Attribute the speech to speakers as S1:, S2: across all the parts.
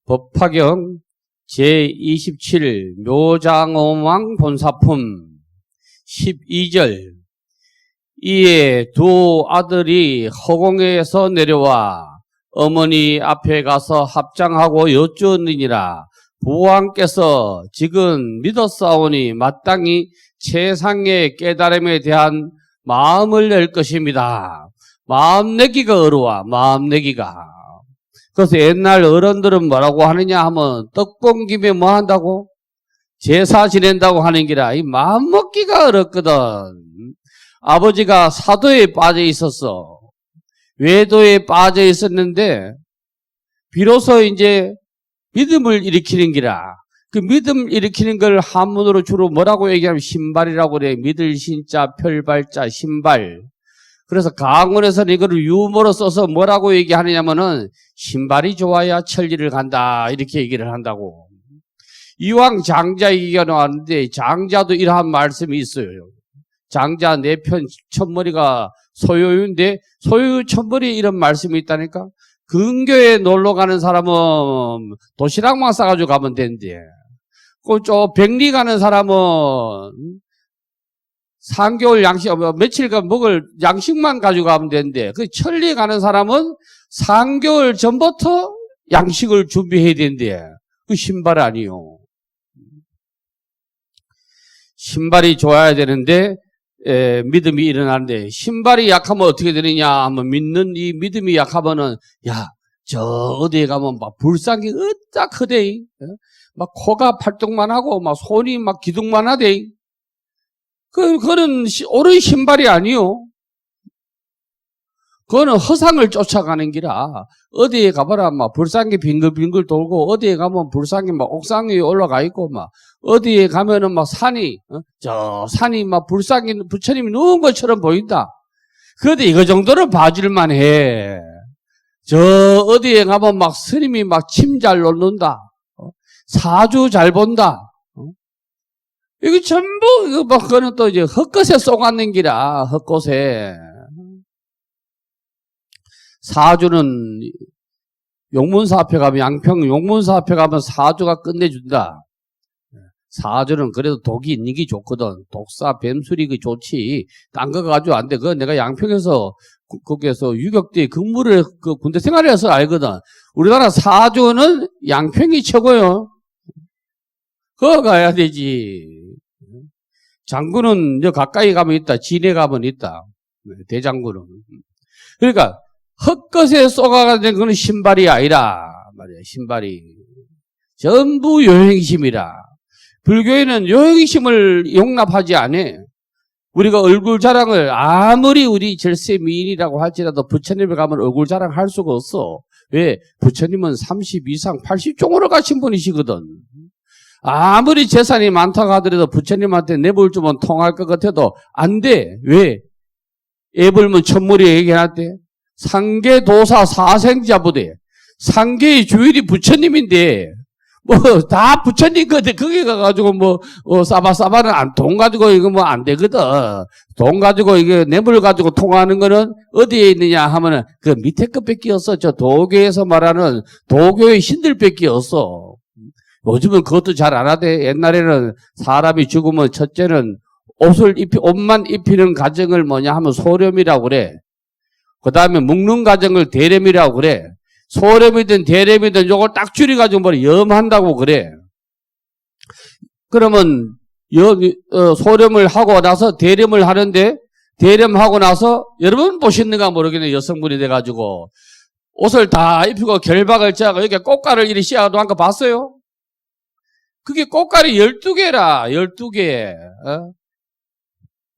S1: 법화경 제27 묘장엄왕 본사품 12절. 이에 두 아들이 허공에서 내려와 어머니 앞에 가서 합장하고 여쭈었느니라. 부왕께서 지금 믿었사오니 마땅히 세상의 깨달음에 대한 마음을 낼 것입니다. 마음 내기가 어려워. 마음 내기가. 그래서 옛날 어른들은 뭐라고 하느냐 하면 떡 본 김에 뭐 한다고? 제사 지낸다고 하는 기라. 이 마음 먹기가 어렵거든. 아버지가 사도에 빠져 있었어. 외도에 빠져 있었는데 비로소 이제 믿음을 일으키는 기라. 그 믿음 일으키는 걸 한문으로 주로 뭐라고 얘기하면 신발이라고 그래. 믿을 신자 별발자 신발. 그래서 강원에서는 이거를 유머로 써서 뭐라고 얘기하느냐면은 신발이 좋아야 천리를 간다 이렇게 얘기를 한다고. 이왕 장자 얘기가 나왔는데 장자도 이러한 말씀이 있어요. 장자 내 편 첫머리가 소요유인데 소요유 첫머리에 이런 말씀이 있다니까. 근교에 놀러 가는 사람은 도시락만 싸가지고 가면 된대. 그 백리 가는 사람은 3개월 양식, 며칠간 먹을 양식만 가지고 가면 되는데, 그 천리 가는 사람은 3개월 전부터 양식을 준비해야 된대. 그 신발 아니요. 신발이 좋아야 되는데, 믿음이 일어나는데, 신발이 약하면 어떻게 되느냐 하면, 믿는 이 믿음이 약하면은, 야, 저 어디에 가면 막 불상이 으딱 크대. 막 코가 팔뚝만 하고, 막 손이 막 기둥만 하대. 그거는 옳은 신발이 아니요. 그거는 허상을 쫓아가는 기라. 어디에 가봐라, 막 불상이 빙글빙글 돌고, 어디에 가면 불상이 막 옥상 위에 올라가 있고, 막 어디에 가면은 막 산이, 저 산이 막 불상이, 부처님이 누운 것처럼 보인다. 그런데 이거 정도는 봐줄만 해. 저 어디에 가면 막 스님이 막 침 잘 놓는다. 사주 잘 본다. 이거 전부, 이거 막, 그거는 또 이제 헛것에 쏘갔는 기라, 헛것에. 사주는, 용문사 앞에 가면, 양평 용문사 앞에 가면 사주가 끝내준다. 사주는 그래도 독이 있는 게 좋거든. 독사, 뱀술이 그 좋지. 딴 거 가지고 안 돼. 그거 내가 양평에서, 거기에서 유격대 근무를, 그 군대 생활을 해서 알거든. 우리나라 사주는 양평이 최고요. 그거 가야 되지. 장군은 저 가까이 가면 있다. 진해 가면 있다. 대장군은. 그러니까 헛것에 쏘가는 그건 신발이 아니라 말이야. 신발이 전부 요행심이라. 불교에는 요행심을 용납하지 않아. 우리가 얼굴 자랑을 아무리 우리 절세 미인이라고 할지라도 부처님에 가면 얼굴 자랑할 수가 없어. 왜? 부처님은 30 이상 80종으로 가신 분이시거든. 아무리 재산이 많다고 하더라도 부처님한테 내볼 주면 통할 것 같아도 안 돼. 왜? 애벌면 천물이 얘기해놨대. 상계도사 사생자부대. 상계의 주일이 부처님인데 뭐 다 부처님 거데 거기 가가지고 뭐 싸바싸바는 돈 가지고 이거 뭐 안 되거든. 돈 가지고 이게 뇌물 가지고 통하는 거는 어디에 있느냐 하면은 그 밑에 것밖에 없어. 저 도교에서 말하는 도교의 신들밖에 없어. 요즘은 그것도 잘 안 하대. 옛날에는 사람이 죽으면 첫째는 옷만 입히는 가정을 뭐냐 하면 소렴이라고 그래. 그 다음에 묵는 가정을 대렴이라고 그래. 소렴이든 대렴이든 요걸 딱 줄여가지고 뭐 염한다고 그래. 그러면 소렴을 하고 나서 대렴을 하는데 대렴하고 나서 여러분 보셨는가 모르겠네. 여성분이 돼가지고 옷을 다 입히고 결박을 짜고 여기 꽃가를 이리 씌워도 한 거 봤어요? 그게 꽃가루 12개라, 12개.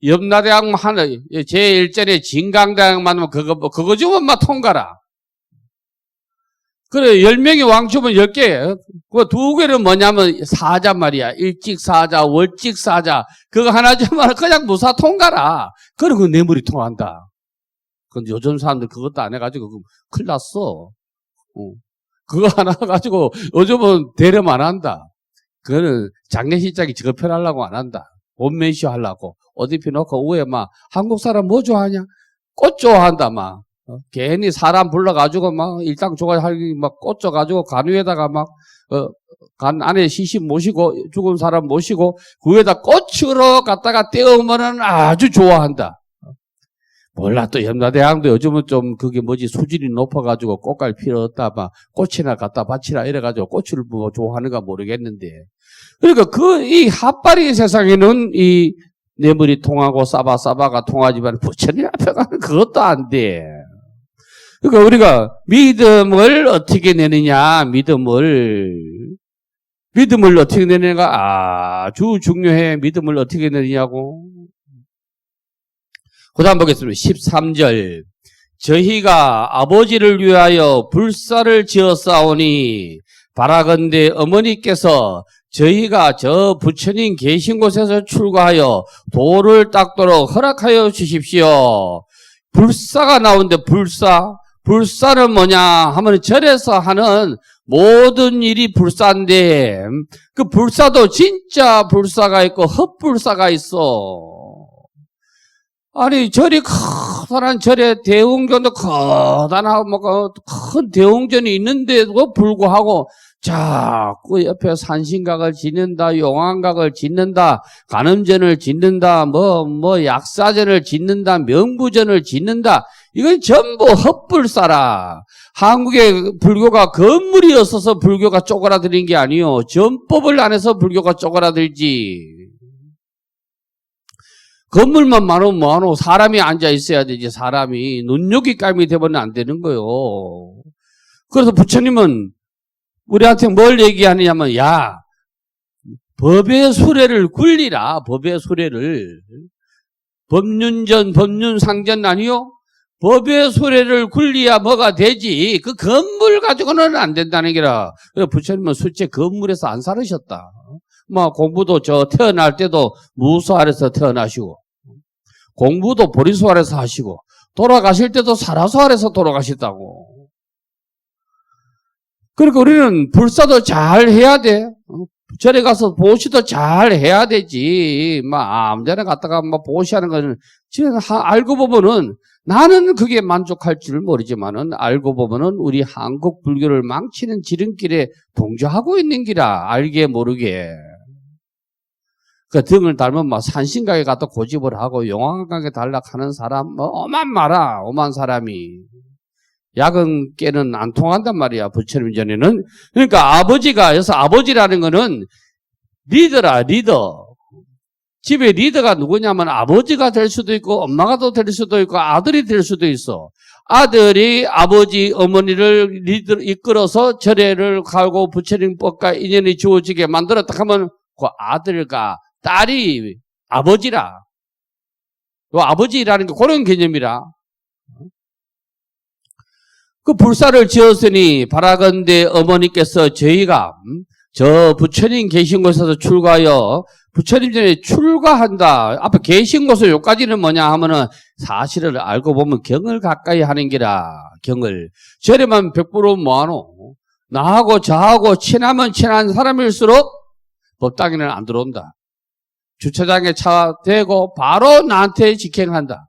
S1: 염라대왕 하나, 제1전에 진강대왕 만나면 그거 주면 막 통과라. 그래, 10명이 왕 주면 10개. 그 2개는 뭐냐면 사자 말이야. 일직사자, 월직사자. 그거 하나 주면 그냥 무사 통과라. 그리고 뇌물이 통한다. 근데 요즘 사람들 그것도 안 해가지고 큰일 났어. 그거 하나 가지고 요즘은 대렴 안 한다. 그거는 장례식장이 저거 편하려고 안 한다. 원맨쇼 하려고. 옷 입혀놓고, 우에 막, 한국 사람 뭐 좋아하냐? 꽃 좋아한다, 막. 괜히 사람 불러가지고 막 일당 좋아하기 막 꽃 줘가지고 간 위에다가 막, 간 안에 시신 모시고, 죽은 사람 모시고, 그 위에다 꽃으로 갖다가 떼우면은 아주 좋아한다. 몰라, 또 염라대왕도 요즘은 좀 그게 뭐지, 수준이 높아가지고 꽃 갈 필요 없다, 막 꽃이나 갖다 바치라 이래가지고 꽃을 뭐 좋아하는가 모르겠는데. 그러니까 이 핫바리 세상에는 이 뇌물이 통하고 싸바가 통하지만 부처님 앞에 가면 그것도 안 돼. 그러니까 우리가 믿음을 어떻게 내느냐, 믿음을 어떻게 내느냐가 아주 중요해. 믿음을 어떻게 내느냐고. 그 다음 보겠습니다. 13절. 저희가 아버지를 위하여 불사를 지었사오니 바라건대 어머니께서 저희가 저 부처님 계신 곳에서 출가하여 도를 닦도록 허락하여 주십시오. 불사가 나오는데 불사는 뭐냐 하면 절에서 하는 모든 일이 불사인데 그 불사도 진짜 불사가 있고 헛불사가 있어. 아니 절이 커다란 절에 대웅전도 커다란 큰 대웅전이 있는데도 불구하고 자꾸 옆에 산신각을 짓는다, 용왕각을 짓는다, 간음전을 짓는다, 약사전을 짓는다, 명부전을 짓는다. 이건 전부 헛불사라. 한국의 불교가 건물이 없어서 불교가 쪼그라드는 게 아니요. 전법을 안 해서 불교가 쪼그라들지. 건물만 많으면 뭐하노? 사람이 앉아 있어야 되지. 사람이 눈요깃감이 되면 안 되는 거요. 그래서 부처님은 우리한테 뭘 얘기하느냐면, 야, 법의 수레를 굴리라. 법의 수레를. 법륜전, 법륜상전 아니요? 법의 수레를 굴려야 뭐가 되지. 그 건물 가지고는 안 된다는 게라. 부처님은 실제 건물에서 안 살으셨다. 공부도 태어날 때도 무소 아래서 태어나시고, 공부도 보리소 아래서 하시고, 돌아가실 때도 사라소 아래서 돌아가셨다고. 그러니까 우리는 불사도 잘 해야 돼. 절에 가서 보시도 잘 해야 되지. 아무데나 갔다가 보시하는 거는, 지금 알고 보면은, 나는 그게 만족할 줄 모르지만은, 알고 보면은 우리 한국 불교를 망치는 지름길에 동조하고 있는 기라, 알게 모르게. 그 등을 달면 산신각에 가서 고집을 하고 용왕각에 달락하는 사람 오만 사람이 야근께는 안 통한단 말이야. 부처님 전에는. 그러니까 여기서 아버지라는 거는 리더라. 리더. 집에 리더가 누구냐면 아버지가 될 수도 있고 엄마가 될 수도 있고 아들이 될 수도 있어. 아들이 아버지 어머니를 이끌어서 절에를 가고 부처님 법과 인연이 주어지게 만들었다 하면 그 아들과 딸이 아버지라. 아버지라는 게 그런 개념이라. 그 불사를 지었으니 바라건대 어머니께서 저희가 저 부처님 계신 곳에서 출가하여 부처님 전에 출가한다. 앞에 계신 곳은 여기까지는 뭐냐 하면은 사실을 알고 보면 경을 가까이 하는 기라. 경을. 절에만 100% 뭐하노? 나하고 저하고 친하면 친한 사람일수록 법당에는 안 들어온다. 주차장에 차 대고 바로 나한테 직행한다.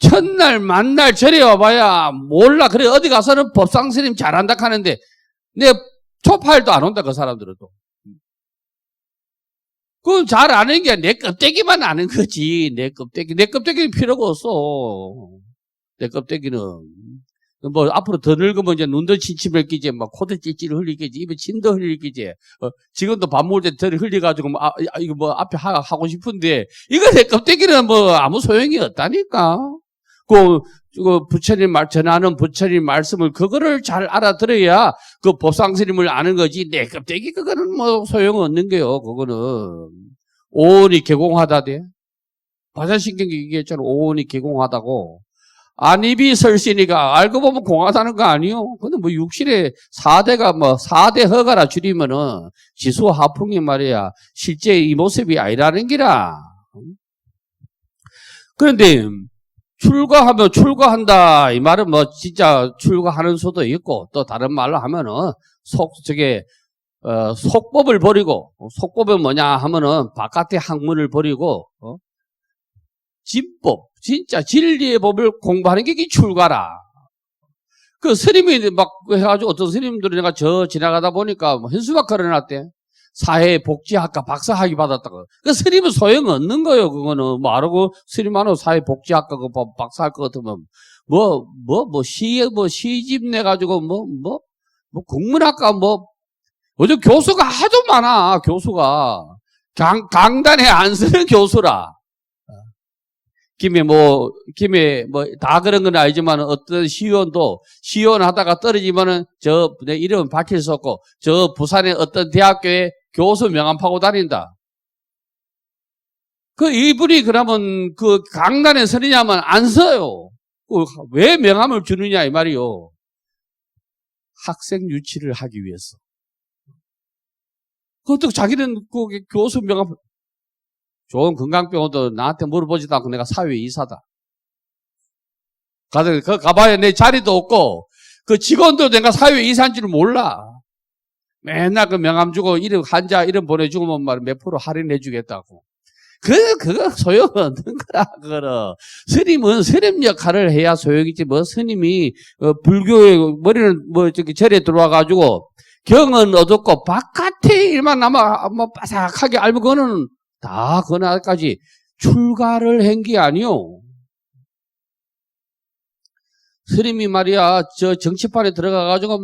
S1: 첫날 만날 절에 와봐야 몰라. 그래 어디 가서는 법상 스님 잘한다 하는데 내 초파일도 안 온다. 그 사람들은. 그건 잘 아는 게 내 껍데기만 아는 거지. 내 껍데기는 필요가 없어. 내 껍데기는. 앞으로 더 늙으면 이제 눈도 침침할 끼지, 코도 찔찔 흘리겠지, 입에 침도 흘리겠지. 지금도 밥 먹을 때 덜 흘려가지고, 이거 앞에 하고 싶은데, 이거 내 껍데기는 아무 소용이 없다니까. 부처님 전하는 부처님 말씀을 그거를 잘 알아들어야 그 법상스님을 아는 거지. 내 껍데기 그거는 소용없는 거요. 그거는 오온이 개공하다 돼. 바자신경이 얘기했잖아. 오온이 개공하다고. 안입이 설신이가 알고 보면 공하다는 거 아니요. 근데 육신의 4대가 4대 허가라 줄이면은 지수 하풍이 말이야. 실제 이 모습이 아니라는 기라. 그런데 출가하면 출가한다. 이 말은 진짜 출가하는 수도 있고 또 다른 말로 하면은 속법을 버리고 속법은 뭐냐 하면은 바깥의 학문을 버리고 진법, 진짜 진리의 법을 공부하는 게 이게 출가라. 그 스님이 막 해가지고 어떤 스님들이 내가 지나가다 보니까 뭐 현수막 걸어놨대. 사회복지학과 박사학위 받았다고. 그 스님은 소용 없는 거예요, 그거는. 뭐, 알고, 스님하고 사회복지학과 그 박사할 것 같으면, 시집 내가지고, 국문학과 요즘 교수가 하도 많아, 교수가. 강단에 안 쓰는 교수라. 다 그런 건 아니지만 어떤 시의원 하다가 떨어지면은 내 이름은 밝힐 수 없고, 부산의 어떤 대학교에 교수 명함 파고 다닌다. 이분이 그러면 강단에 서느냐면 안 써요. 왜 명함을 주느냐, 이 말이요. 학생 유치를 하기 위해서. 그것도 자기는 교수 명함, 좋은 건강병원도 나한테 물어보지도 않고 내가 사회이사다. 가봐야 내 자리도 없고, 직원도 내가 사회이사인 줄 몰라. 맨날 명함 주고, 환자 이름 보내주면 몇 프로 할인해 주겠다고. 그거 소용없는 거라, 그거는. 스님은 스님 역할을 해야 소용이지, 스님이, 불교의 머리는 절에 들어와가지고, 경은 얻었고, 바깥의 일만 바삭하게 알면 그거는 다 그날까지 출가를 한 게 아니요. 스님이 말이야, 정치판에 들어가가지고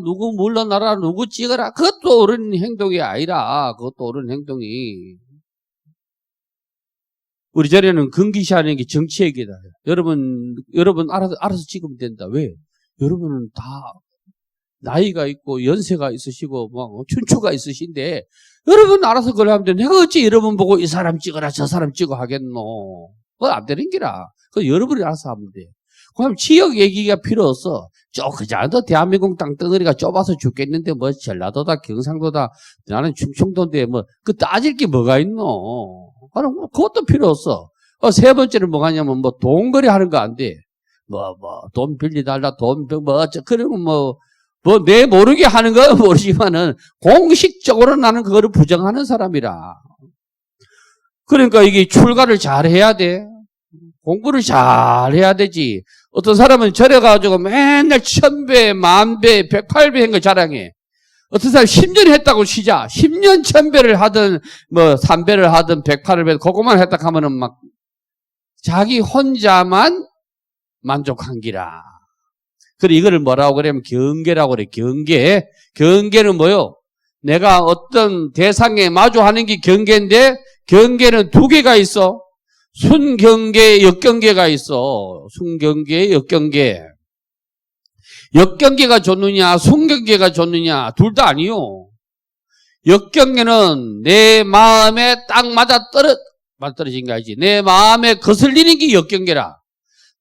S1: 누구 물러나라, 누구 찍어라. 그것도 옳은 행동이 아니라, 그것도 옳은 행동이. 우리 절에는 금기시하는 게 정치 얘기다. 여러분 알아서 찍으면 된다. 왜? 여러분은 다 나이가 있고, 연세가 있으시고, 춘추가 있으신데, 여러분 알아서 그걸 하면 돼. 내가 어찌 여러분 보고 이 사람 찍어라, 저 사람 찍어 하겠노. 그거 안 되는 기라. 그거 여러분이 알아서 하면 돼. 그럼 지역 얘기가 필요 없어. 그자도 대한민국 땅덩어리가 좁아서 죽겠는데, 전라도다, 경상도다, 나는 충청도인데, 따질 게 뭐가 있노. 그럼 그것도 필요 없어. 세 번째는 뭐가 있냐면, 돈거래 하는 거 안 돼. 돈 빌리달라, 그러면 내 모르게 하는 건 모르지만은, 공식적으로 나는 그거를 부정하는 사람이라. 그러니까 이게 출가를 잘 해야 돼. 공부를 잘 해야 되지. 어떤 사람은 절에 가가지고 맨날 1000배, 10,000배, 108배 한 거 자랑해. 어떤 사람 10년 했다고 치자. 10년 1000배를 하든, 3배를 하든, 108배, 그거만 했다 하면은 자기 혼자만 만족한 기라. 그래, 이거를 뭐라고 그러면 경계라고 그래, 경계. 경계는 뭐요? 내가 어떤 대상에 마주하는 게 경계인데, 경계는 두 개가 있어. 순경계, 역경계가 있어. 순경계, 역경계. 역경계가 좋느냐, 순경계가 좋느냐, 둘 다 아니요. 역경계는 내 마음에 딱 떨어진 게 아니지. 내 마음에 거슬리는 게 역경계라.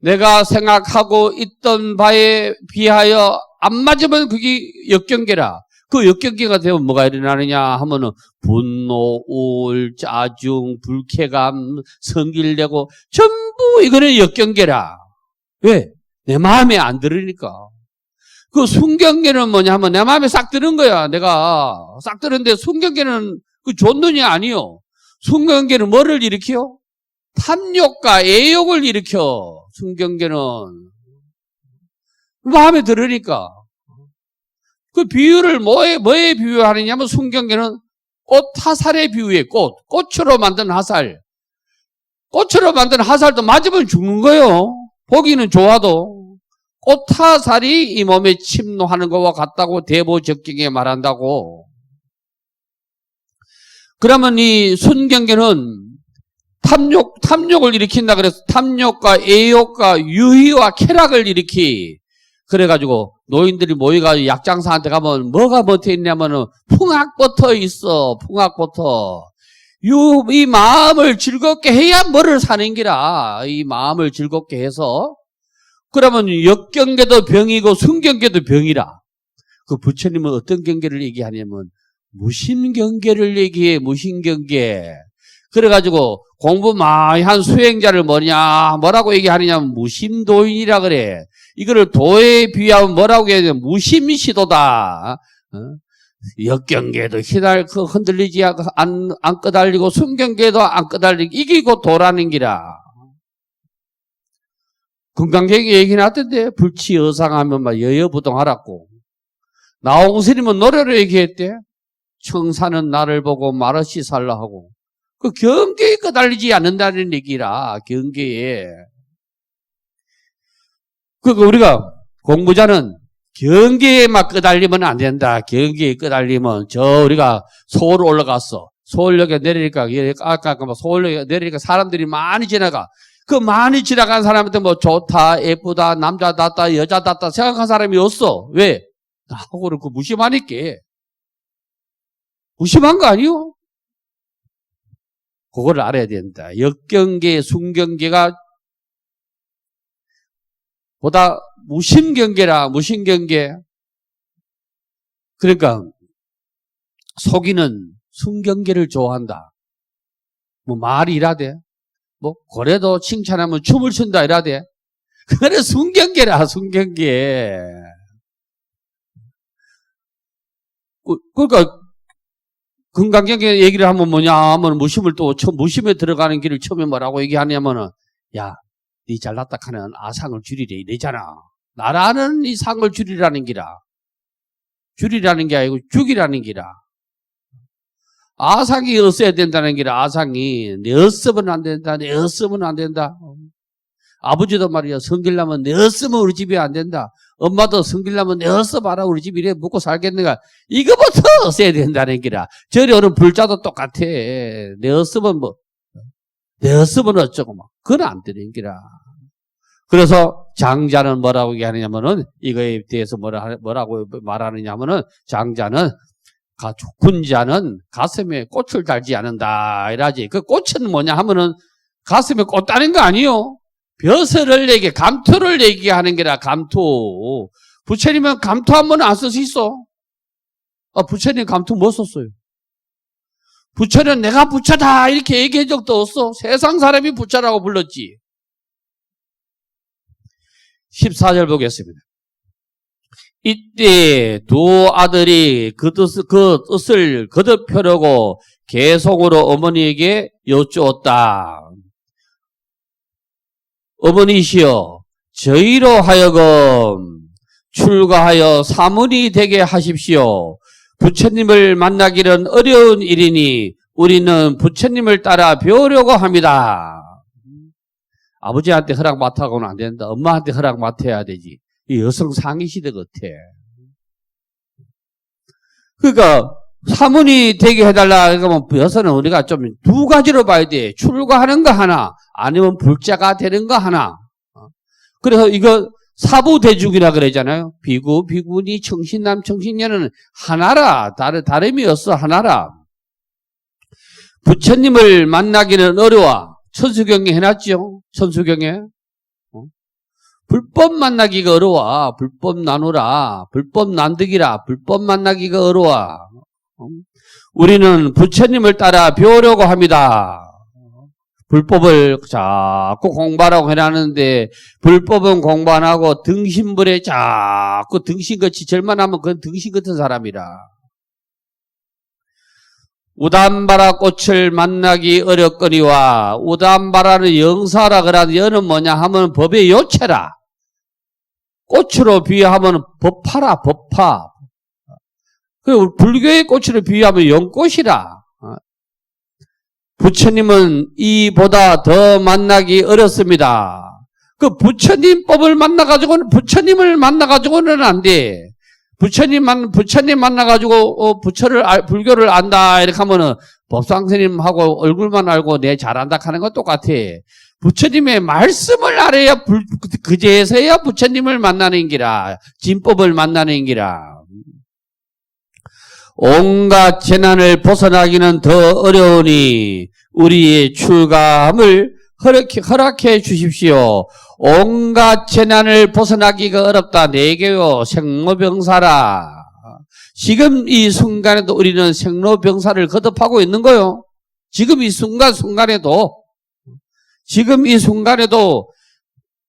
S1: 내가 생각하고 있던 바에 비하여 안 맞으면 그게 역경계라. 그 역경계가 되면 뭐가 일어나느냐 하면은 분노, 우울, 짜증, 불쾌감, 성질내고 전부 이거는 역경계라. 왜? 내 마음에 안 들으니까. 그 순경계는 뭐냐 하면 내 마음에 싹 드는 거야. 내가 싹 드는데 순경계는 그 좋느냐 아니요. 순경계는 뭐를 일으켜요? 탐욕과 애욕을 일으켜. 순경계는 마음에 들으니까. 그 비유를 뭐에 비유하느냐면 순경계는 꽃 화살에 비유해. 꽃으로 만든 화살. 꽃으로 만든 화살도 맞으면 죽는 거예요. 보기는 좋아도. 꽃 화살이 이 몸에 침노하는 것과 같다고 대보적경에 말한다고. 그러면 이 순경계는 탐욕을 일으킨다 그래서 탐욕과 애욕과 유희와 쾌락을 일으키. 그래가지고 노인들이 모여가지고 약장사한테 가면 뭐가 버터 있냐면은 풍악버터 있어. 풍악버터. 이 마음을 즐겁게 해야 뭐를 사는 기라. 이 마음을 즐겁게 해서. 그러면 역경계도 병이고 순경계도 병이라. 그 부처님은 어떤 경계를 얘기하냐면 무심경계를 얘기해. 무심경계. 그래가지고 공부 많이 한 수행자를 뭐라고 얘기하느냐면 무심도인이라 그래. 이거를 도에 비하면 뭐라고 해야 되냐? 무심시도다. 역경계도 흔들리지 안 끄달리고 순경계도 안 끄달리고 이기고 도라는 기라. 금강경에 얘기 나왔던데 불치여상하면 막 여여부동하라고. 나홍스님은 노래로 얘기했대. 청사는 나를 보고 말없이 살라 하고. 그 경계에 끄달리지 않는다는 얘기라. 경계에. 그러니까 우리가 공부자는 경계에 막 끄달리면 안 된다. 경계에 끄달리면 우리가 서울 올라갔어. 서울역에 내리니까 아까 서울역에 내리니까 사람들이 많이 지나가. 그 많이 지나간 사람한테 뭐 좋다, 예쁘다, 남자답다, 여자답다 생각한 사람이 없어. 왜? 나하고는 그 무심하니까. 무심한 거 아니요? 그걸 알아야 된다. 역경계, 순경계가 보다 무심경계라, 무심경계. 그러니까 속이는 순경계를 좋아한다. 뭐 말이 이라대. 뭐 고래도 칭찬하면 춤을 춘다 이라대. 그래 순경계라, 순경계. 그러니까 금강경계 얘기를 하면 뭐냐 하면 무심에 들어가는 길을 처음에 뭐라고 얘기하냐면은 야, 니 잘났다 하는 아상을 줄이래 이래잖아. 나라는 이 상을 줄이라는 기라. 줄이라는 게 아니고 죽이라는 기라. 아상이 없어야 된다는 기라. 아상이 내 없으면 안 된다. 내 없으면 안 된다. 아버지도 말이야 성질나면 내 없으면 우리 집에 안 된다. 엄마도 성질나면 내 없어 봐라 우리 집 이래 묵고 살겠는가. 이거부터 없어야 된다는 기라. 저리 오는 불자도 똑같아. 내 없으면 내 없으면 어쩌고 막. 그건 안 되는 기라. 그래서 장자는 뭐라고 얘기하느냐면은 이거에 대해서 뭐라고 말하느냐면은 장자는 군자는 가슴에 꽃을 달지 않는다 이라지. 그 꽃은 뭐냐 하면은 가슴에 꽃 다는 거 아니요. 벼슬을 감토를 얘기하는 게라. 감토. 부처님은 감토 한 번은 안 쓸 수 있어. 부처님 감토 뭐 썼어요? 부처는 내가 부처다 이렇게 얘기한 적도 없어. 세상 사람이 부처라고 불렀지. 14절 보겠습니다. 이때 두 아들이 그 뜻을 거듭하려고 계속으로 어머니에게 여쭈었다. 어머니시여 저희로 하여금 출가하여 사문이 되게 하십시오. 부처님을 만나기는 어려운 일이니 우리는 부처님을 따라 배우려고 합니다. 아버지한테 허락 맡아고는 안 된다. 엄마한테 허락 맡아야 되지. 이 여성 상위 시대 같아. 그러니까 사문이 되게 해달라. 그러면 여성은 우리가 좀 두 가지로 봐야 돼. 출가하는 거 하나, 아니면 불자가 되는 거 하나. 그래서 이거 사부대중이라 그러잖아요. 비구, 비구니, 청신남, 청신녀는 하나라. 다름이 없어. 하나라. 부처님을 만나기는 어려워. 천수경에 해놨죠. 천수경에. 불법 만나기가 어려워. 불법 나누라. 불법 난득이라. 불법 만나기가 어려워. 우리는 부처님을 따라 배우려고 합니다. 불법을 자꾸 공부하라고 해놨는데 불법은 공부 안 하고 등신불에 자꾸 등신같이 절만하면 그건 등신 같은 사람이라. 우담바라 꽃을 만나기 어렵거니와 우담바라는 영사라 그러는데 여는 뭐냐 하면 법의 요체라. 꽃으로 비유하면 법파라. 법파. 그리고 불교의 꽃으로 비유하면 연꽃이라. 부처님은 이보다 더 만나기 어렵습니다. 그 부처님 법을 만나가지고는 부처님을 만나가지고는 안 돼. 부처님 만나가지고 불교를 안다 이렇게 하면은 법상스님하고 얼굴만 알고 내 잘한다 하는 건 똑같아. 부처님의 말씀을 알아야 그제서야 부처님을 만나는 기라. 진법을 만나는 기라. 온갖 재난을 벗어나기는 더 어려우니 우리의 출가함을 허락해 주십시오. 온갖 재난을 벗어나기가 어렵다. 내게요 생로병사라. 지금 이 순간에도 우리는 생로병사를 거듭하고 있는 거요. 지금 이 순간에도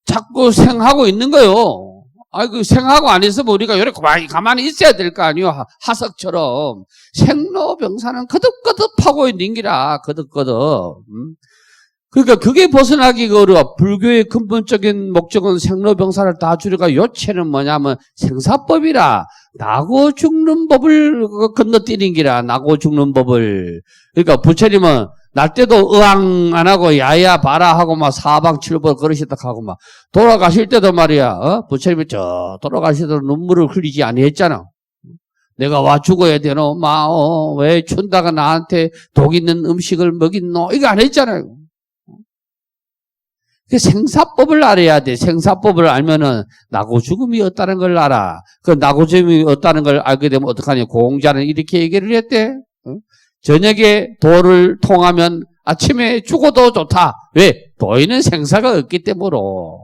S1: 자꾸 생하고 있는 거요. 그 생하고 안 있으면 우리가 이렇게 가만히 있어야 될 거 아니요. 하석처럼. 생로병사는 거듭거듭하고 있는 기라, 거듭거듭. 그러니까 그게 벗어나기가 어려워. 불교의 근본적인 목적은 생로병사를 다 줄여가 요체는 뭐냐면 생사법이라. 나고 죽는 법을 건너뛰는 기라. 나고 죽는 법을. 그러니까 부처님은 날 때도 의왕 안 하고 야야 봐라 하고 막 사방칠보 걸으시다 하고 막 돌아가실 때도 말이야. 부처님이 돌아가시도록 눈물을 흘리지 아니했잖아. 내가 와 죽어야 되노? 왜 춘다가 나한테 독 있는 음식을 먹이노? 이거 안 했잖아요. 생사법을 알아야 돼. 생사법을 알면은 나고 죽음이 없다는 걸 알아. 그 나고 죽음이 없다는 걸 알게 되면 어떡하냐. 공자는 이렇게 얘기를 했대. 저녁에 도를 통하면 아침에 죽어도 좋다. 왜? 도에는 생사가 없기 때문으로.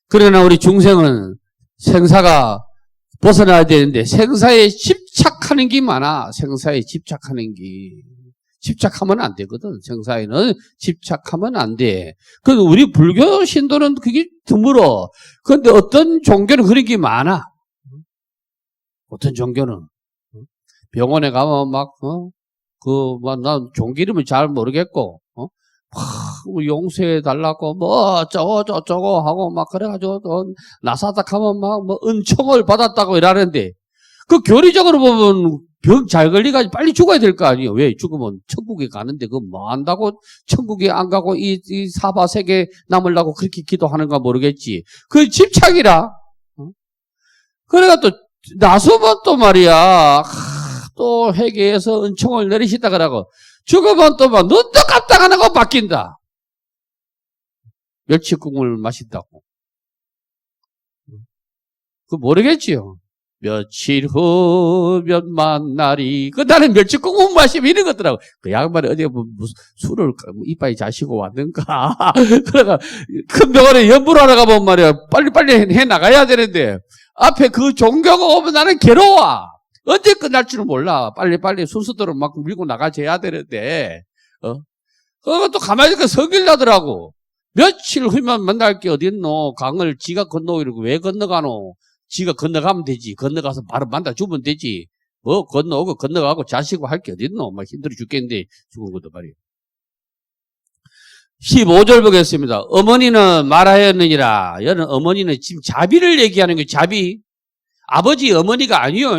S1: 그러나 우리 중생은 생사가 벗어나야 되는데 생사에 집착하는 게 많아. 생사에 집착하는 게. 집착하면 안 되거든. 생사에는 집착하면 안 돼. 그래서 우리 불교 신도는 그게 드물어. 그런데 어떤 종교는 그런 게 많아. 어떤 종교는. 병원에 가면 난 종교 이름을 잘 모르겠고, 용서해달라고, 저쩌고 하고, 그래가지고, 나사닥 하면 은총을 받았다고 이러는데, 그 교리적으로 보면 병 잘 걸리가지고 빨리 죽어야 될 거 아니에요. 왜? 죽으면 천국에 가는데, 그거 뭐 한다고 천국에 안 가고 이 사바세계 남으려고 그렇게 기도하는가 모르겠지. 그 집착이라. 그래가 또, 나서면 또 말이야. 또 회계에서 은총을 내리시다 그러고 죽으면 또 막 눈도 깜짝 안 하고 바뀐다. 멸치국물 마신다고. 그거 모르겠지요. 며칠 후 몇만 날이 나는 멸치국물 마시면 이런 것더라고. 그 양반이 어디 무슨 술을 이빨이 자시고 왔는가. 그러니까 큰 병원에 연부하러 가보면 말이야. 빨리빨리 해 나가야 되는데 앞에 그 종교가 오면 나는 괴로워. 언제 끝날 줄은 몰라. 빨리빨리 순서대로 막 밀고 나가줘야 되는데, 그것도 가만히 있으니까 성질 나더라고. 며칠 후면 만날 게 어딨노? 강을 지가 건너고 이러고 왜 건너가노? 지가 건너가면 되지. 건너가서 바로 만나 주면 되지. 건너오고 건너가고 자시고 할 게 어딨노? 막 힘들어 죽겠는데 죽은 것도 말이에요. 15절 보겠습니다. 어머니는 말하였느니라. 여는 어머니는 지금 자비를 얘기하는 거예요. 자비. 아버지, 어머니가 아니요.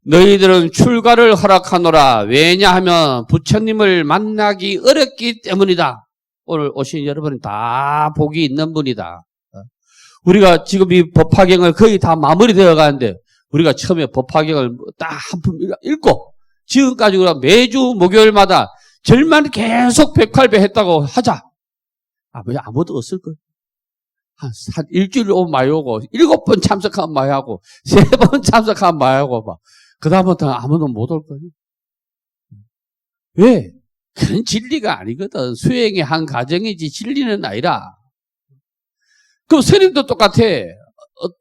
S1: 너희들은 출가를 허락하노라. 왜냐하면 부처님을 만나기 어렵기 때문이다. 오늘 오신 여러분은 다 복이 있는 분이다. 우리가 지금 이 법화경을 거의 다 마무리되어 가는데 우리가 처음에 법화경을 딱 한 품 읽고 지금까지 우리가 매주 목요일마다 절만 계속 108배 했다고 하자. 아무도 없을 거예요. 한 일주일 오면 많이 오고 7번 참석하면 많이 하고 3번 참석하면 많이 하고 막 그다음부터는 아무도 못 올 거예요. 왜? 그건 진리가 아니거든. 수행의 한 과정이지 진리는 아니라. 그럼 스님도 똑같아.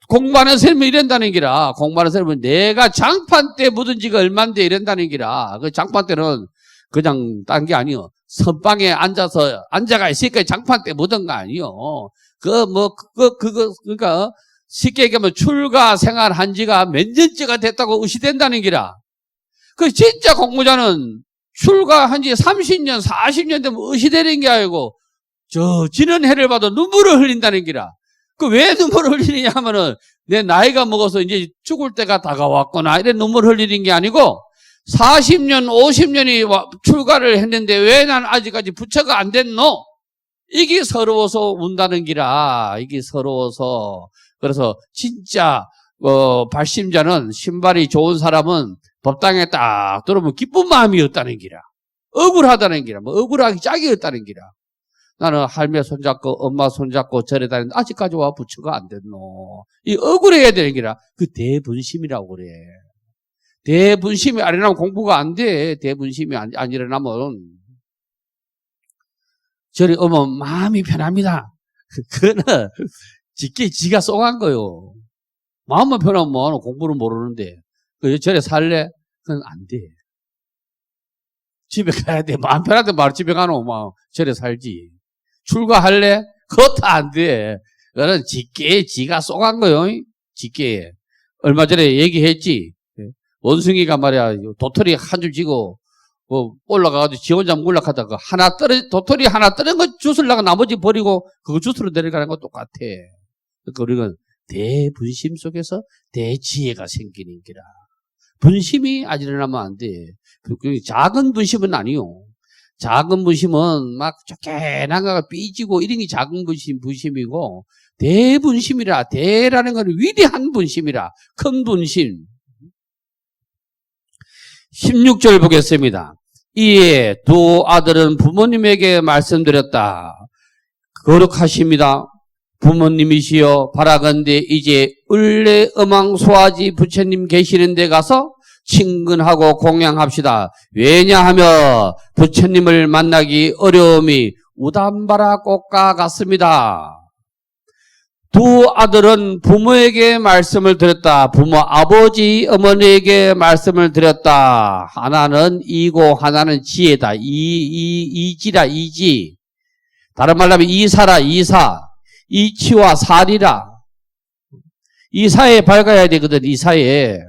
S1: 공부하는 스님은 이런다는 기라. 공부하는 스님은 내가 장판 때 묻은 지가 얼만데 이런다는 기라. 그 장판 때는 그냥 딴 게 아니요. 선방에 앉아가 있으니까 장판 때 묻은 거 아니요. 그러니까 쉽게 얘기하면 출가 생활한 지가 몇 년째가 됐다고 의시된다는 기라. 그 진짜 공부자는 출가한 지 30년, 40년 되면 의시되는 게 아니고 지는 해를 봐도 눈물을 흘린다는 기라. 그 왜 눈물을 흘리느냐 하면은 내 나이가 먹어서 이제 죽을 때가 다가왔구나 이런 눈물을 흘리는 게 아니고 40년, 50년이 출가를 했는데 왜 난 아직까지 부처가 안 됐노? 이게 서러워서 운다는 기라. 이게 서러워서. 그래서 진짜 발심자는 신발이 좋은 사람은 법당에 딱 들어오면 기쁜 마음이었다는 기라. 억울하다는 기라. 억울하기 짝이었다는 기라. 나는 할매 손잡고 엄마 손잡고 절에 다니는데 아직까지 와 부처가 안 됐노. 이 억울해야 되는 기라. 그 대분심이라고 그래. 대분심이 안 일어나면 공부가 안 돼. 대분심이 안 일어나면 절에 오면 마음이 편합니다. 그거는 지가 쏘간 거요. 마음만 편하면 뭐하노? 공부를 모르는데. 절에 살래? 그건 안 돼. 집에 가야 돼. 마음 편한데 바로 집에 가노? 절에 살지. 출가할래? 그것도 안 돼. 그거는 직계에 지가 쏘간 거요. 직계에. 얼마 전에 얘기했지. 원숭이가 말이야, 도토리 한 줄 쥐고, 올라가가지고 지 혼자 물락하다가 도토리 하나 떨어진 거 주스려고 나머지 버리고 그거 주스로 내려가는 거 똑같아. 그러니까 우리는 대분심 속에서 대지혜가 생기는 기라. 분심이 아직 일어나면 안 돼. 작은 분심은 아니요. 작은 분심은 막 쫓겨나가 삐지고 이런 게 작은 분심이고, 대분심이라, 대라는 건 위대한 분심이라, 큰 분심. 16절 보겠습니다. 이에 두 아들은 부모님에게 말씀드렸다. 거룩하십니다. 부모님이시여, 바라건대 이제 을레 음왕소아지 부처님 계시는 데 가서 친근하고 공양합시다. 왜냐하면 부처님을 만나기 어려움이 우담바라 꽃과 같습니다. 두 아들은 부모에게 말씀을 드렸다. 부모 아버지 어머니에게 말씀을 드렸다. 하나는 이고 하나는 지혜다. 이지라 이지. 다른 말로 하면 이사라 이사. 이치와 살이라. 이사에 밝아야 되거든. 이사에.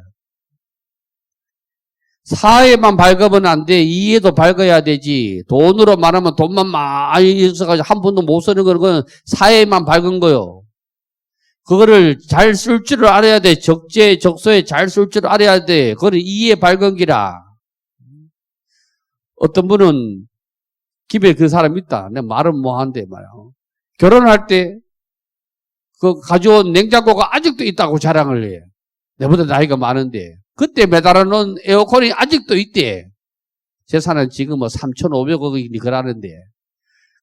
S1: 사에만 밝으면 안 돼. 이에도 밝아야 되지. 돈으로 말하면 돈만 많이 있어가지고 한 푼도 못 쓰는 건 사에만 밝은 거요. 그거를 잘 쓸 줄 알아야 돼. 적소에 잘 쓸 줄 알아야 돼. 그거는 이에 밝은 기라. 어떤 분은 집에 그 사람 있다. 내가 말은 뭐 한대 말이야. 결혼할 때 그 가져온 냉장고가 아직도 있다고 자랑을 해. 내보다 나이가 많은데. 그때 매달아 놓은 에어컨이 아직도 있대. 재산은 지금 뭐 3,500억이니 그러는데.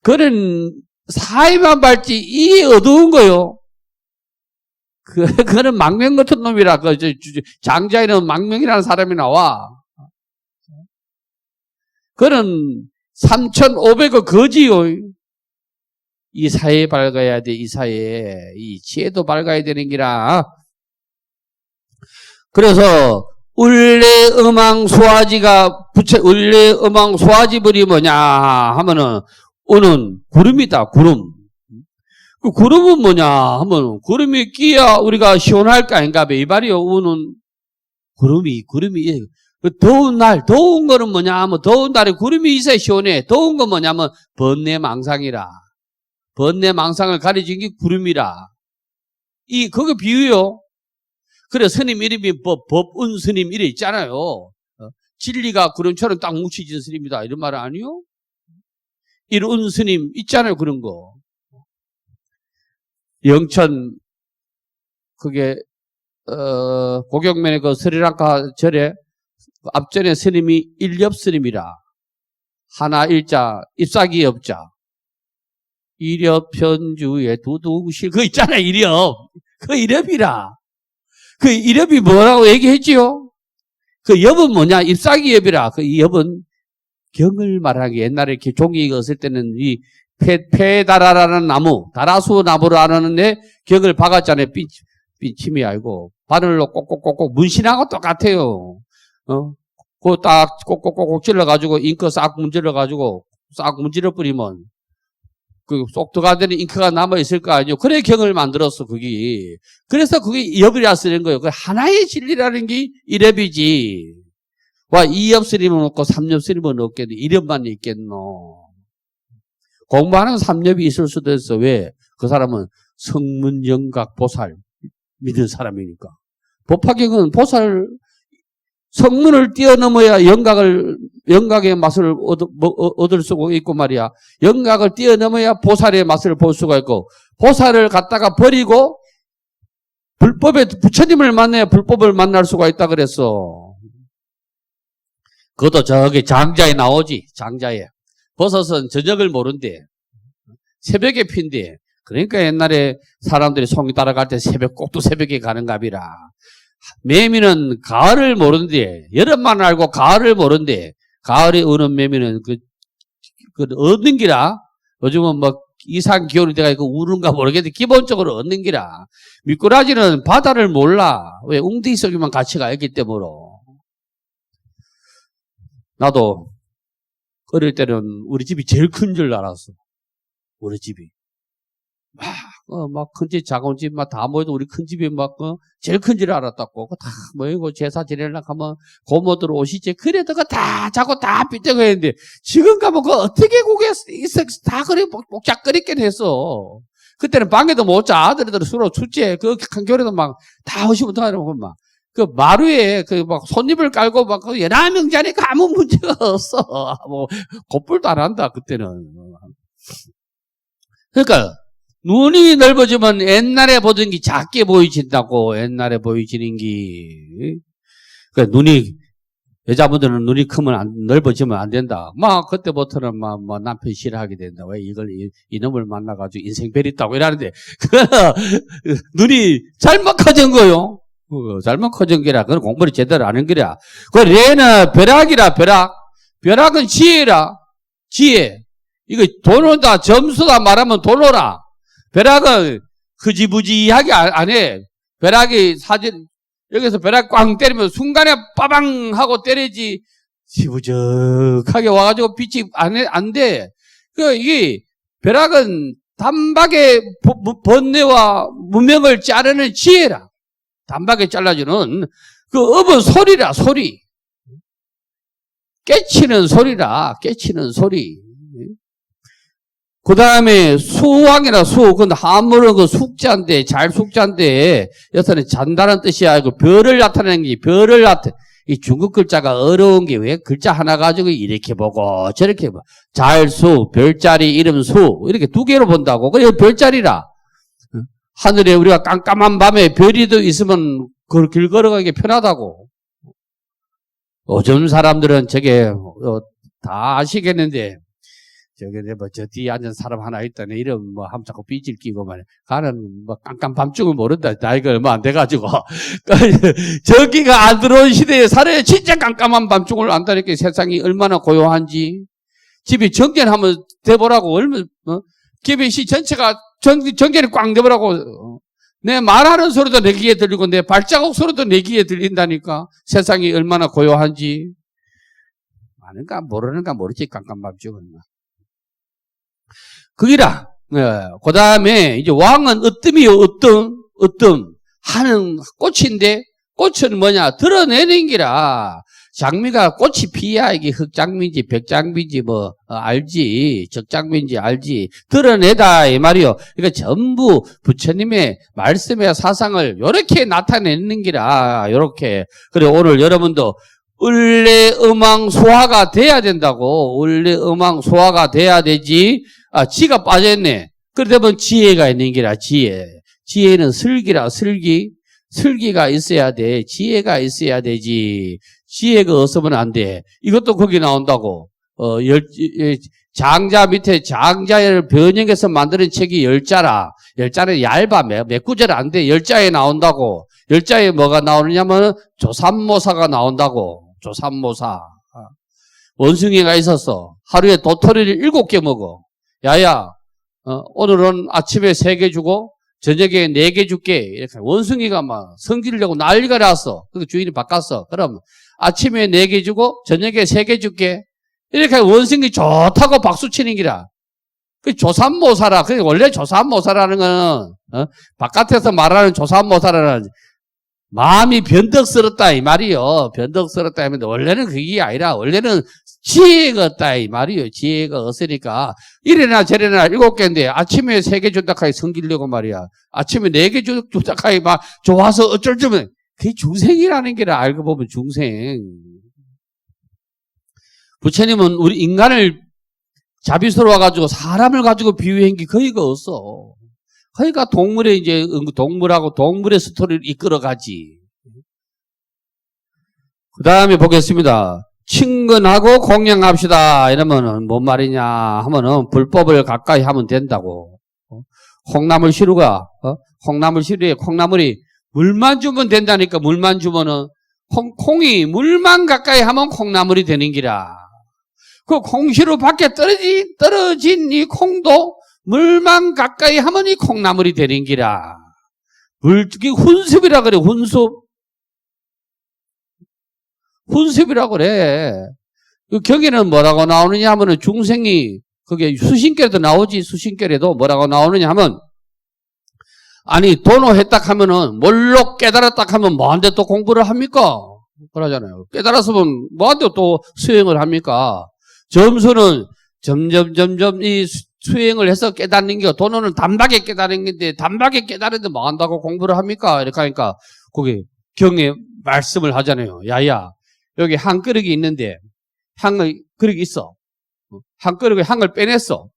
S1: 그런 사회만 밝지 이에 어두운 거요. 그거는 망명 같은 놈이라. 장자에는 망명이라는 사람이 나와. 그는 3,500억 거지요. 이 사회에 밝아야 돼. 이 사회에. 이 지혜도 밝아야 되는 기라. 그래서 을레 음왕 소아지가 을레 음왕 소아지불이 뭐냐 하면은 우는 구름이다. 구름. 그 구름은 뭐냐 하면 구름이 끼야 우리가 시원할 거 아닌가 봐. 이 말이요. 우는 구름이 더운 날 더운 거는 뭐냐 하면 더운 날에 구름이 있어야 시원해. 더운 건 뭐냐면 번뇌망상이라. 번뇌망상을 가려진 게 구름이라. 그거 비유요. 그래 스님 이름이 법운 스님 이래 있잖아요. 진리가 구름처럼 딱 뭉치진 스님이다 이런 말은 아니요. 일운 스님 있잖아요. 그런 거. 영천 그게 고경면의 그 스리랑카 절에 앞전에 스님이 일엽 스님이라. 하나 일자 잎사귀 엽자. 일엽 편주에 두두실 그거 있잖아요. 일엽. 그 일엽이라. 그 일엽이 뭐라고 얘기했지요? 그 엽은 뭐냐? 잎사귀 엽이라. 그 엽은 경을 말하기. 옛날에 이렇게 종이 익었을 때는 이 페다라라는 나무, 다라수 나무를 하는데 경을 박았잖아요. 삐침이 알고. 바늘로 꼭꼭꼭꼭 문신하고 똑같아요. 그거 딱 꼭꼭꼭꼭 찔러가지고 잉크 싹 문질러가지고 싹 문질러 뿌리면 쏙 들어가더니 잉크가 남아있을 거 아니에요. 그래 경을 만들었어, 그게. 그래서 그게 엽이라 쓰는 거예요. 그 하나의 진리라는 게 이엽이지. 와, 2엽 스님은 없고 3엽 스님은 없겠네. 1엽만 있겠노. 공부하는 3엽이 있을 수도 있어. 왜? 그 사람은 성문, 영각, 보살 믿은 사람이니까. 법화경은 보살, 성문을 뛰어넘어야 영각의 맛을 얻을 수가 있고 말이야. 영각을 뛰어넘어야 보살의 맛을 볼 수가 있고, 보살을 갖다가 버리고, 부처님을 만나야 불법을 만날 수가 있다 그랬어. 그것도 저기 장자에 나오지, 장자에. 버섯은 저녁을 모른대. 새벽에 핀대. 그러니까 옛날에 사람들이 송이 따라갈 때 꼭두 새벽에 가는 갑이라. 매미는 가을을 모른대. 여름만 알고 가을을 모른대. 가을에 오는 매미는 그 얻는 기라. 요즘은 뭐 이상 기온이 돼가지고 우는가 모르겠는데 기본적으로 얻는 기라. 미꾸라지는 바다를 몰라. 왜? 웅덩이 속에만 같이 가 있기 때문에. 나도 어릴 때는 우리 집이 제일 큰 줄 알았어. 우리 집이. 막 큰 집, 작은 집, 막 다 모여도 우리 큰 집이 막, 제일 큰 줄 알았다고. 다 모이고 제사 지내려고 하면 고모들 오시지. 그래다가 다 자고 다 삐뚤고 했는데, 지금 가면 그 어떻게 그게 다 그래 복잡거리긴 했어. 그때는 방에도 못 자. 아들들 서로 축제, 그 한겨울에도 막 다 오시부터 하고 막. 그 마루에 그 막 손님을 깔고 막 그 연하 명자니까 아무 문제가 없어. 뭐, 곧불도 안 한다, 그때는. 그러니까, 눈이 넓어지면 옛날에 보던 게 작게 보이진다고, 옛날에 보이지는 게. 그러니까 눈이, 여자분들은 눈이 크면 넓어지면 안 된다. 막, 그때부터는 막, 뭐 남편 싫어하게 된다. 왜 이놈을 만나가지고 인생 베렸다고 이러는데, 눈이 잘못 커진 거요. 잘못 커진 게라. 그건 공부를 제대로 안 한 거라. 그 레는 벼락이라, 벼락. 벼락은 지혜라. 지혜. 이거 돈 온다, 점수다 말하면 돈 오라. 벼락은 흐지부지하게 안 해. 벼락이 여기서 벼락 꽝 때리면 순간에 빠방 하고 때리지, 지부적하게 와가지고 빛이 안 돼. 이게, 벼락은 단박에 번뇌와 무명을 자르는 지혜라. 단박에 잘라주는, 업은 소리라, 소리. 깨치는 소리라, 깨치는 소리. 그 다음에 수왕이라 그건 한문은 그 숙자인데, 잘 숙자인데, 여기서는 잔다는 뜻이 아니고 별을 나타내는 게, 별을 이 중국 글자가 어려운 게 왜 글자 하나 가지고 이렇게 보고 저렇게 봐. 잘수, 별자리, 이름 수, 이렇게 두 개로 본다고. 그래, 별자리라. 하늘에 우리가 깜깜한 밤에 별이 더 있으면 그 길 걸어가기 편하다고. 요즘 사람들은 저게, 다 아시겠는데, 저 뒤에 앉은 사람 하나 있다네. 이름 함 자꾸 삐질 끼고 말이야. 가는 깜깜 밤중을 모른다. 나이가 얼마 안 돼가지고. 저기가 안 들어온 시대에 살아야 진짜 깜깜한 밤중을 안다니까 세상이 얼마나 고요한지. 집이 정전하면 돼보라고. 집이 시 전체가 정전이 꽝 돼보라고. 내 말하는 소리도 내 귀에 들리고 내 발자국 소리도 내 귀에 들린다니까. 세상이 얼마나 고요한지. 아는가 모르는가 모르지 깜깜밤중은. 그기라. 그 다음에, 이제 왕은 으뜸이요, 으뜸. 하는 꽃인데, 꽃은 뭐냐? 드러내는 기라. 장미가 꽃이 피야, 이게 흑장미인지, 백장미인지, 알지. 적장미인지 알지. 드러내다, 이 말이요. 그러니까 전부 부처님의 말씀의 사상을 요렇게 나타내는 기라, 요렇게. 그래, 오늘 여러분도 을레음왕소화가 돼야 된다고. 을레음왕소화가 돼야 되지. 지가 빠졌네. 그러다 지혜가 있는 기라, 지혜. 지혜는 슬기라, 슬기. 슬기가 있어야 돼. 지혜가 있어야 되지. 지혜가 없으면 안 돼. 이것도 거기 나온다고. 장자 밑에 장자를 변형해서 만드는 책이 열자라. 열자는 얇아. 메꾸절 안 돼. 열자에 나온다고. 열자에 뭐가 나오느냐면 조삼모사가 나온다고. 조삼모사. 원숭이가 있었어. 하루에 도토리를 7개 먹어. 야야, 오늘은 아침에 3개 주고 저녁에 4개 줄게. 이렇게 원숭이가 막 성기려고 난리가 났어. 그 주인이 바꿨어. 그럼 아침에 4개 주고 저녁에 3개 줄게. 이렇게 원숭이 좋다고 박수 치는 기라. 그 조삼모사라. 그 원래 조삼모사라는 거는 바깥에서 말하는 조삼모사라는 마음이 변덕스럽다 이 말이요. 변덕스럽다 하면 원래는 그게 아니라 원래는 지혜가 없다 이 말이요. 지혜가 없으니까 이래나 저래나 7개인데 아침에 3개 준다 하니 성기려고 말이야. 아침에 4개 준다 하니 막 좋아서 어쩔 줄은 그게 중생이라는 게라. 알고 보면 중생. 부처님은 우리 인간을 자비스러워 가지고 사람을 가지고 비유한 게 거의가 없어. 그러니까 동물의 이제 동물하고 동물의 스토리를 이끌어 가지. 그 다음에 보겠습니다. 친근하고 공양합시다. 이러면은 뭔 말이냐 하면은 불법을 가까이 하면 된다고. 콩나물 시루가 콩나물 시루에 콩나물이 물만 주면 된다니까. 물만 주면은 콩이 물만 가까이 하면 콩나물이 되는 기라. 그 콩시루 밖에 떨어진 이 콩도 물만 가까이 하면 이 콩나물이 되는 기라. 훈습이라 그래. 훈습이라고 그래. 그 경에는 뭐라고 나오느냐 하면은 중생이 그게 수신결에도 나오지. 수신결에도 뭐라고 나오느냐 하면 아니, 도노했다 하면은, 뭘로 깨달았다 하면 뭐한테 또 공부를 합니까? 그러잖아요. 깨달았으면 뭐한테 또 수행을 합니까? 점수는 점점 이 수행을 해서 깨닫는 게, 도노는 단박에 깨달은 건데, 단박에 깨달은데 뭐 한다고 공부를 합니까? 이렇게 하니까, 거기 경에 말씀을 하잖아요. 야야, 여기 한 그릇이 있는데, 그릇이 있어. 한 그릇에 향을 빼냈어.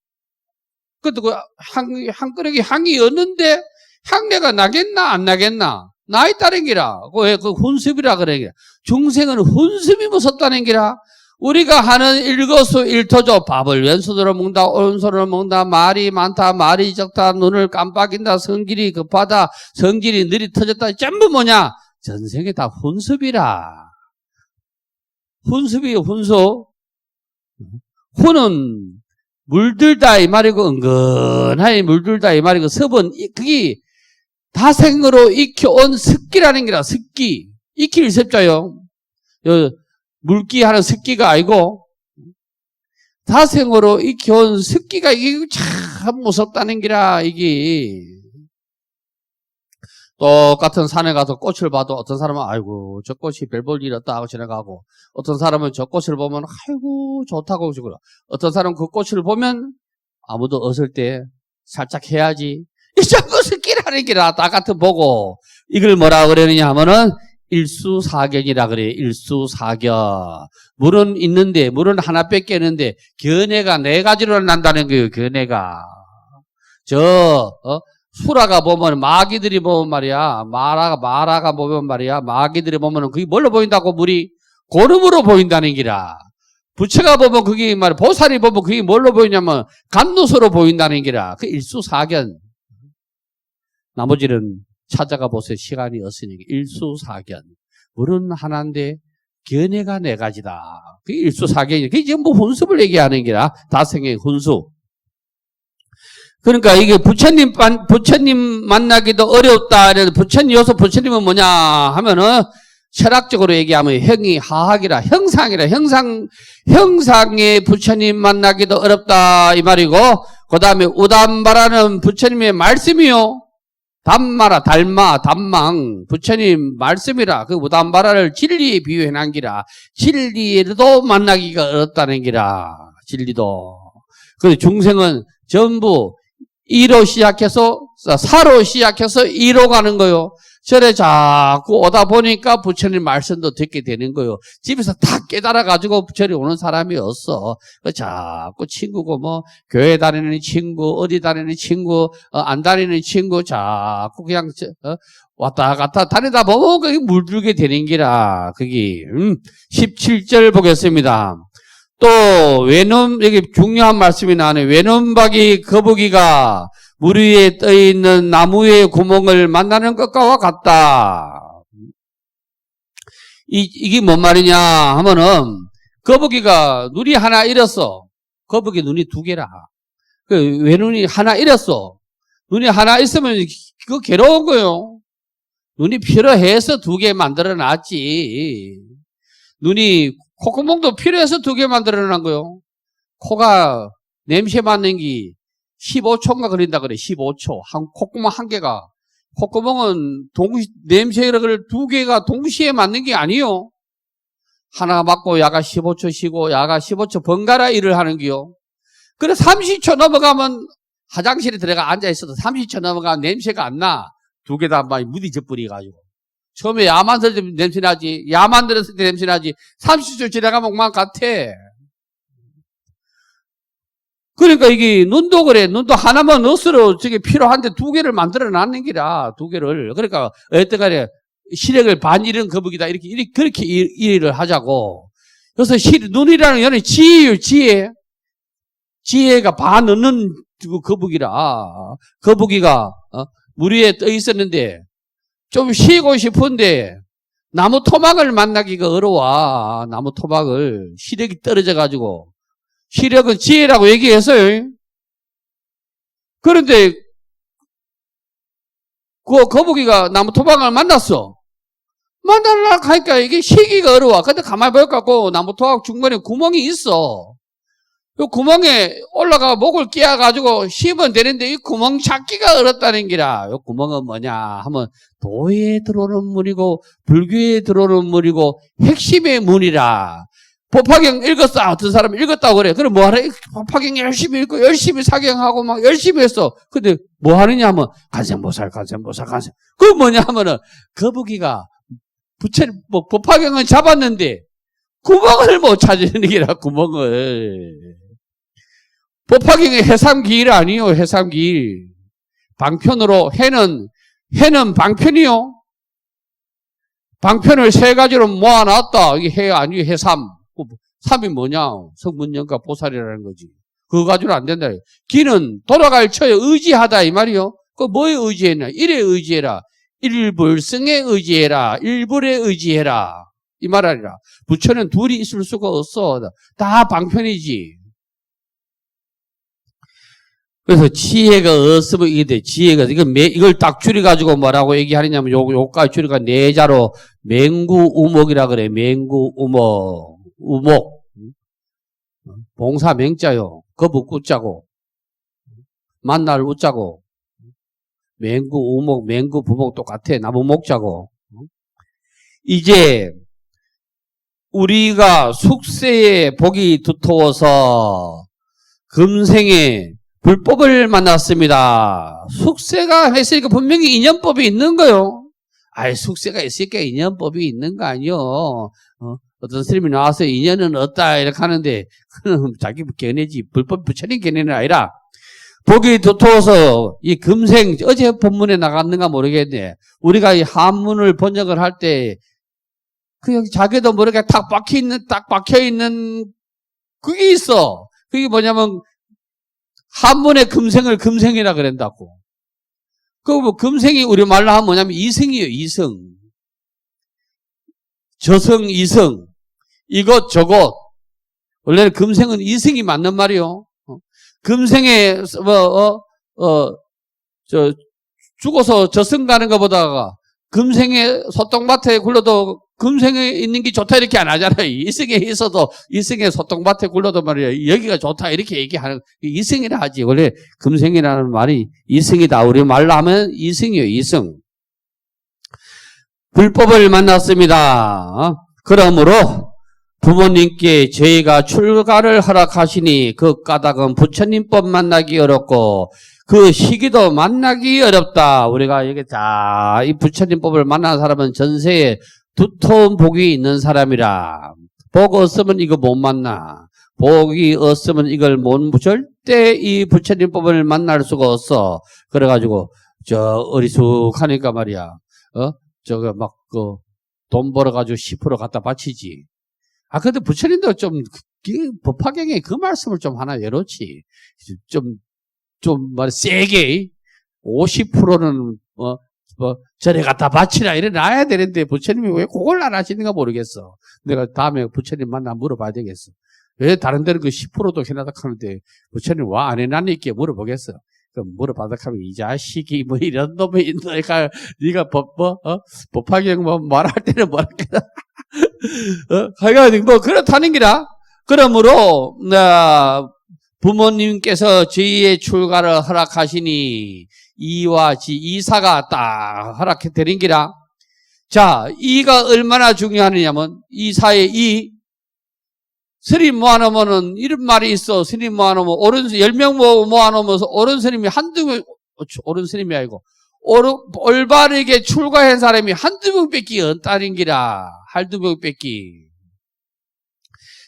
S1: 그것도 한 그릇에 향이 었는데, 향내가 나겠나, 안 나겠나? 나 있다는 기라. 그 혼습이라 그래. 중생은 혼습이 무섭다는 기라. 우리가 하는 일거수일투족, 밥을 왼손으로 먹는다, 오른손으로 먹는다, 말이 많다, 말이 적다, 눈을 깜빡인다, 성질이 급하다, 성질이 느리 터졌다, 전부 뭐냐? 전생에 다 혼습이라. 혼습이에요, 혼습. 혼은 물들다 이 말이고, 은근하게 물들다 이 말이고, 섭은 그게 다생으로 익혀온 습기라는 게라, 습기. 익힐 습자요. 물기 하는 습기가 아니고, 다생으로 익혀온 습기가 이게 참 무섭다는 게라, 이게. 똑같은 산에 가서 꽃을 봐도 어떤 사람은, 아이고, 저 꽃이 별 볼 일 없다 하고 지나가고, 어떤 사람은 저 꽃을 보면, 아이고, 좋다고 그러고, 어떤 사람은 그 꽃을 보면, 아무도 없을 때 살짝 해야지. 이 자꾸 습기라는 게라, 다 같은 보고, 이걸 뭐라 그러느냐 하면은, 일수사견이라 그래. 일수사견. 물은 있는데, 물은 하나 뺏겼는데, 견해가 네 가지로 난다는 거예요, 견해가. 수라가 보면, 마귀들이 보면 말이야, 마라가 보면 말이야, 마귀들이 보면은 그게 뭘로 보인다고, 물이? 고름으로 보인다는 기라. 부처가 보면 그게 말이야, 보살이 보면 그게 뭘로 보이냐면, 간누수로 보인다는 기라. 그 일수사견. 나머지는 찾아가 보세요. 시간이 없으니까. 일수사견. 물은 하나인데 견해가 네 가지다. 그게 일수사견이에요. 그게 전부 혼습을 얘기하는 게라. 다생의 혼수. 그러니까 이게 부처님 만나기도 어렵다. 그래서 부처님, 부처님은 뭐냐 하면은 철학적으로 얘기하면 형이 하학이라, 형상이라, 형상의 부처님 만나기도 어렵다. 이 말이고, 그 다음에 우담바라는 부처님의 말씀이요. 담망, 부처님 말씀이라, 그 우담바라를 진리에 비유해 난 기라, 진리에도 만나기가 어렵다는 기라, 진리도. 그래서 중생은 전부 2로 시작해서, 4로 시작해서 2로 가는 거요. 절에 자꾸 오다 보니까 부처님 말씀도 듣게 되는 거요. 집에서 다 깨달아가지고 절에 오는 사람이 없어. 자꾸 친구고, 교회 다니는 친구, 어디 다니는 친구, 안 다니는 친구, 자꾸 그냥, 왔다 갔다 다니다 보면 그게 물들게 되는 기라. 그게, 17절 보겠습니다. 또, 여기 중요한 말씀이 나오네. 외눈박이 거북이가 물 위에 떠있는 나무의 구멍을 만나는 것과 같다. 이게 뭔 말이냐 하면은, 거북이가 눈이 하나 잃었어. 거북이 눈이 2개라. 외눈이 하나 잃었어. 눈이 하나 있으면 그거 괴로운 거요. 눈이 필요해서 2개 만들어 놨지. 눈이, 콧구멍도 필요해서 2개 만들어 놨 거요. 코가 냄새 맡는 게 15초인가 걸린다 그래. 15초. 콧구멍 1개가. 콧구멍은 냄새를 2개가 동시에 맡는 게 아니요. 하나 맡고 야가 15초 쉬고 야가 15초 번갈아 일을 하는 게요. 그래 30초 넘어가면 화장실에 들어가 앉아 있어도 30초 넘어가면 냄새가 안 나. 2개 다 막 무디져 버려가지고. 처음에 야 만들 때 냄새 나지. 야 만들었을 때 냄새 나지. 30초 지나가면 그만 같아. 그러니까 이게 눈도 그래. 눈도 하나만 넣었으로 저게 필요한데 2개를 만들어 놨는 기라. 2개를. 그러니까 어쨌든간에 시력을 반 잃은 거북이다. 그렇게 일을 하자고. 그래서 눈이라는 거는 지혜예요, 지혜. 지혜가 반 넣는 거북이라. 거북이가 물 위에 떠 있었는데 좀 쉬고 싶은데 나무 토막을 만나기가 어려워. 나무 토막을. 시력이 떨어져가지고. 시력은 지혜라고 얘기했어요. 그런데 그 거북이가 나무 토막을 만났어. 만나려고 하니까 이게 쉬기가 어려워. 근데 가만히 보니까 나무 토막 중간에 구멍이 있어. 요 구멍에 올라가 목을 끼워가지고 씹으면 되는데 이 구멍 찾기가 어렵다는 기라. 요 구멍은 뭐냐 하면 도에 들어오는 문이고 불교에 들어오는 문이고 핵심의 문이라. 법화경 읽었어. 어떤 사람이 읽었다고 그래. 그럼 뭐 하래? 법화경 열심히 읽고 열심히 사경하고 막 열심히 했어. 근데 뭐 하느냐 하면 간센보살. 그건 뭐냐 하면은 거북이가 뭐 법화경은 잡았는데 구멍을 못 찾는 게라. 구멍을. 법화경의 해삼길 아니요. 해삼길. 방편으로 해는 방편이요. 방편을 세 가지로 모아놨다. 이게 해 아니요. 해삼. 삼이 뭐냐? 성문연가 보살이라는 거지. 그거 가지고는 안 된다. 기는 돌아갈 처에 의지하다 이 말이요. 그 뭐에 의지했나? 일에 의지해라. 일불성에 의지해라. 일불에 의지해라. 이 말 아니라. 부처는 둘이 있을 수가 없어. 다 방편이지. 그래서 지혜가 없으면 이게 돼. 지혜가 이걸 딱 줄여가지고 뭐라고 얘기하느냐면 요까지 줄여가 네자로 맹구우목이라 그래. 맹구우목. 우목. 봉사 맹자요. 거북구자고. 만날 우자고. 맹구우목, 맹구부목 똑같아. 나무 목자고. 이제 우리가 숙세에 복이 두터워서 금생에 불법을 만났습니다. 숙세가 했으니까 분명히 인연법이 있는 거요. 숙세가 있으니까 인연법이 있는 거 아니요. 어떤 스님이 나와서 인연은 없다 이렇게 하는데 그는 자기 견해지 불법 부처님 견해는 아니라 복이 두터워서 이 금생 어제 본문에 나갔는가 모르겠네. 우리가 이 한문을 번역을 할 때 그 자기도 모르게 딱 박혀 있는 그게 있어. 그게 뭐냐면 한문의 금생을 금생이라 그런다고. 그 뭐 금생이 우리말로 하면 뭐냐면 이승이에요. 이승. 저승, 이승. 이것 저것. 원래는 금생은 이승이 맞는 말이요. 금생에 죽어서 저승 가는 것보다가 금생에 소똥밭에 굴러도 금생에 있는 게 좋다 이렇게 안 하잖아요. 이승에 있어도 이승에 소똥밭에 굴러도 말이야 여기가 좋다 이렇게 얘기하는 이승이라 하지. 원래 금생이라는 말이 이승이다. 우리 말로 하면 이승이에요. 이승. 불법을 만났습니다. 그러므로 부모님께 저희가 출가를 허락하시니 그 까닭은 부처님법 만나기 어렵고 그 시기도 만나기 어렵다. 우리가 여기 이 부처님법을 만난 사람은 전세에 두터운 복이 있는 사람이라. 복 없으면 이거 못 만나. 복이 없으면 이걸 절대 이 부처님법을 만날 수가 없어. 그래가지고 어리숙하니까 말이야. 저거 막 돈 벌어가지고 10% 갖다 바치지. 근데 부처님도 법화경에 그 말씀을 좀 하나 열었지. 세게 50%는 절에 갖다 바치라 이래 놔야 되는데 부처님이 왜 그걸 안 하시는가 모르겠어. 내가 다음에 부처님 만나 물어봐야 되겠어. 왜 다른 데는 그 10%도 해놨다 하는데 부처님 와 안 해놨니까 물어보겠어. 그럼 물어봐다 하면 이 자식이 뭐 이런 놈이 있노니까 네가 법화경 말할 때는 뭐랄까 하여간 그렇다는 기라. 그러므로 부모님께서 저희의 출가를 허락하시니 이와 이사가 딱 허락해 드린 기라. 자, 이가 얼마나 중요하느냐면 이사의 스님 모아놓으면은 이런 말이 있어. 스님 모아놓으면 10명 모아놓으면서 옳은 스님이 옳은 스님이 아니고 올바르게 출가한 사람이 한두 명밖에 없다는 기라. 한두 명밖에.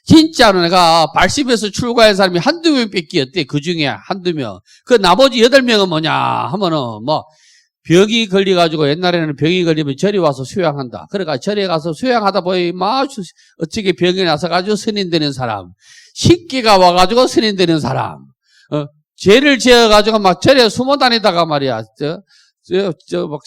S1: 진짜로 내가 발심해서 출가한 사람이 한두 명밖에 없대. 그 중에 한두 명. 그 나머지 8명은 뭐냐 하면은 병이 걸려가지고 옛날에는 병이 걸리면 절에 와서 수양한다. 그러니까 절에 가서 수양하다 보니 어떻게 병이 나서가지고 스님 되는 사람. 식기가 와가지고 스님 되는 사람. 죄를 지어가지고 막 절에 숨어 다니다가 말이야.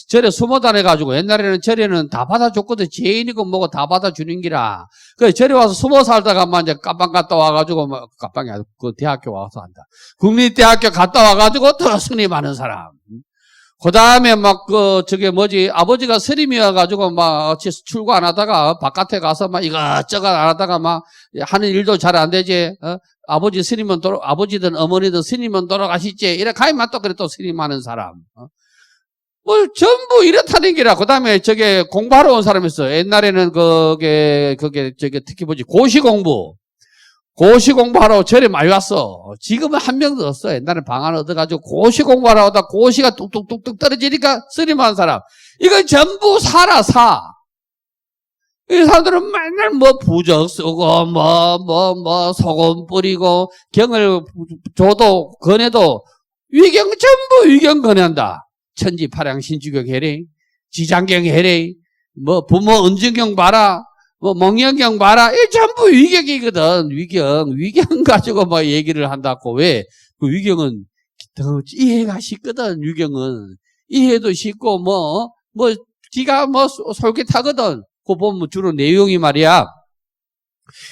S1: 절에 숨어 다녀가지고 옛날에는 절에는 다 받아줬거든. 죄인이고 뭐고 다 받아주는 기라. 그 절에 와서 숨어 살다가 이제 깜빵 갔다 와가지고 깜빵이 그 대학교 와서 한다. 국립대학교 갔다 와가지고 더 스님하는 사람. 그 다음에 막, 아버지가 스님이어가지고 막, 출구 안 하다가, 바깥에 가서 막 이것저것 안 하다가 막, 하는 일도 잘 안 되지, 아버지든 어머니든 스님은 돌아가시지, 이렇게 하면 또 그래 또 스님 하는 사람, 뭐, 전부 이렇다는 게라. 그 다음에 공부하러 온 사람이 있어. 옛날에는 특히 고시 공부하러 절에 많이 왔어. 지금은 한 명도 없어. 옛날에 방 하나 얻어가지고 고시 공부하러 오다 고시가 뚝뚝뚝뚝 떨어지니까 스님하는 사람. 이건 전부 사. 이 사람들은 맨날 뭐 부적 쓰고, 소금 뿌리고, 경을 줘도, 권해도, 전부 위경 권한다. 천지파량 신주경 해래, 지장경 해래, 부모 은증경 봐라, 몽영경 봐라, 이 전부 위경이거든. 위경 가지고 얘기를 한다고. 왜? 그 위경은 더 이해가 쉽거든. 위경은 이해도 쉽고 지가 솔깃하거든. 그 보면 주로 내용이 말이야.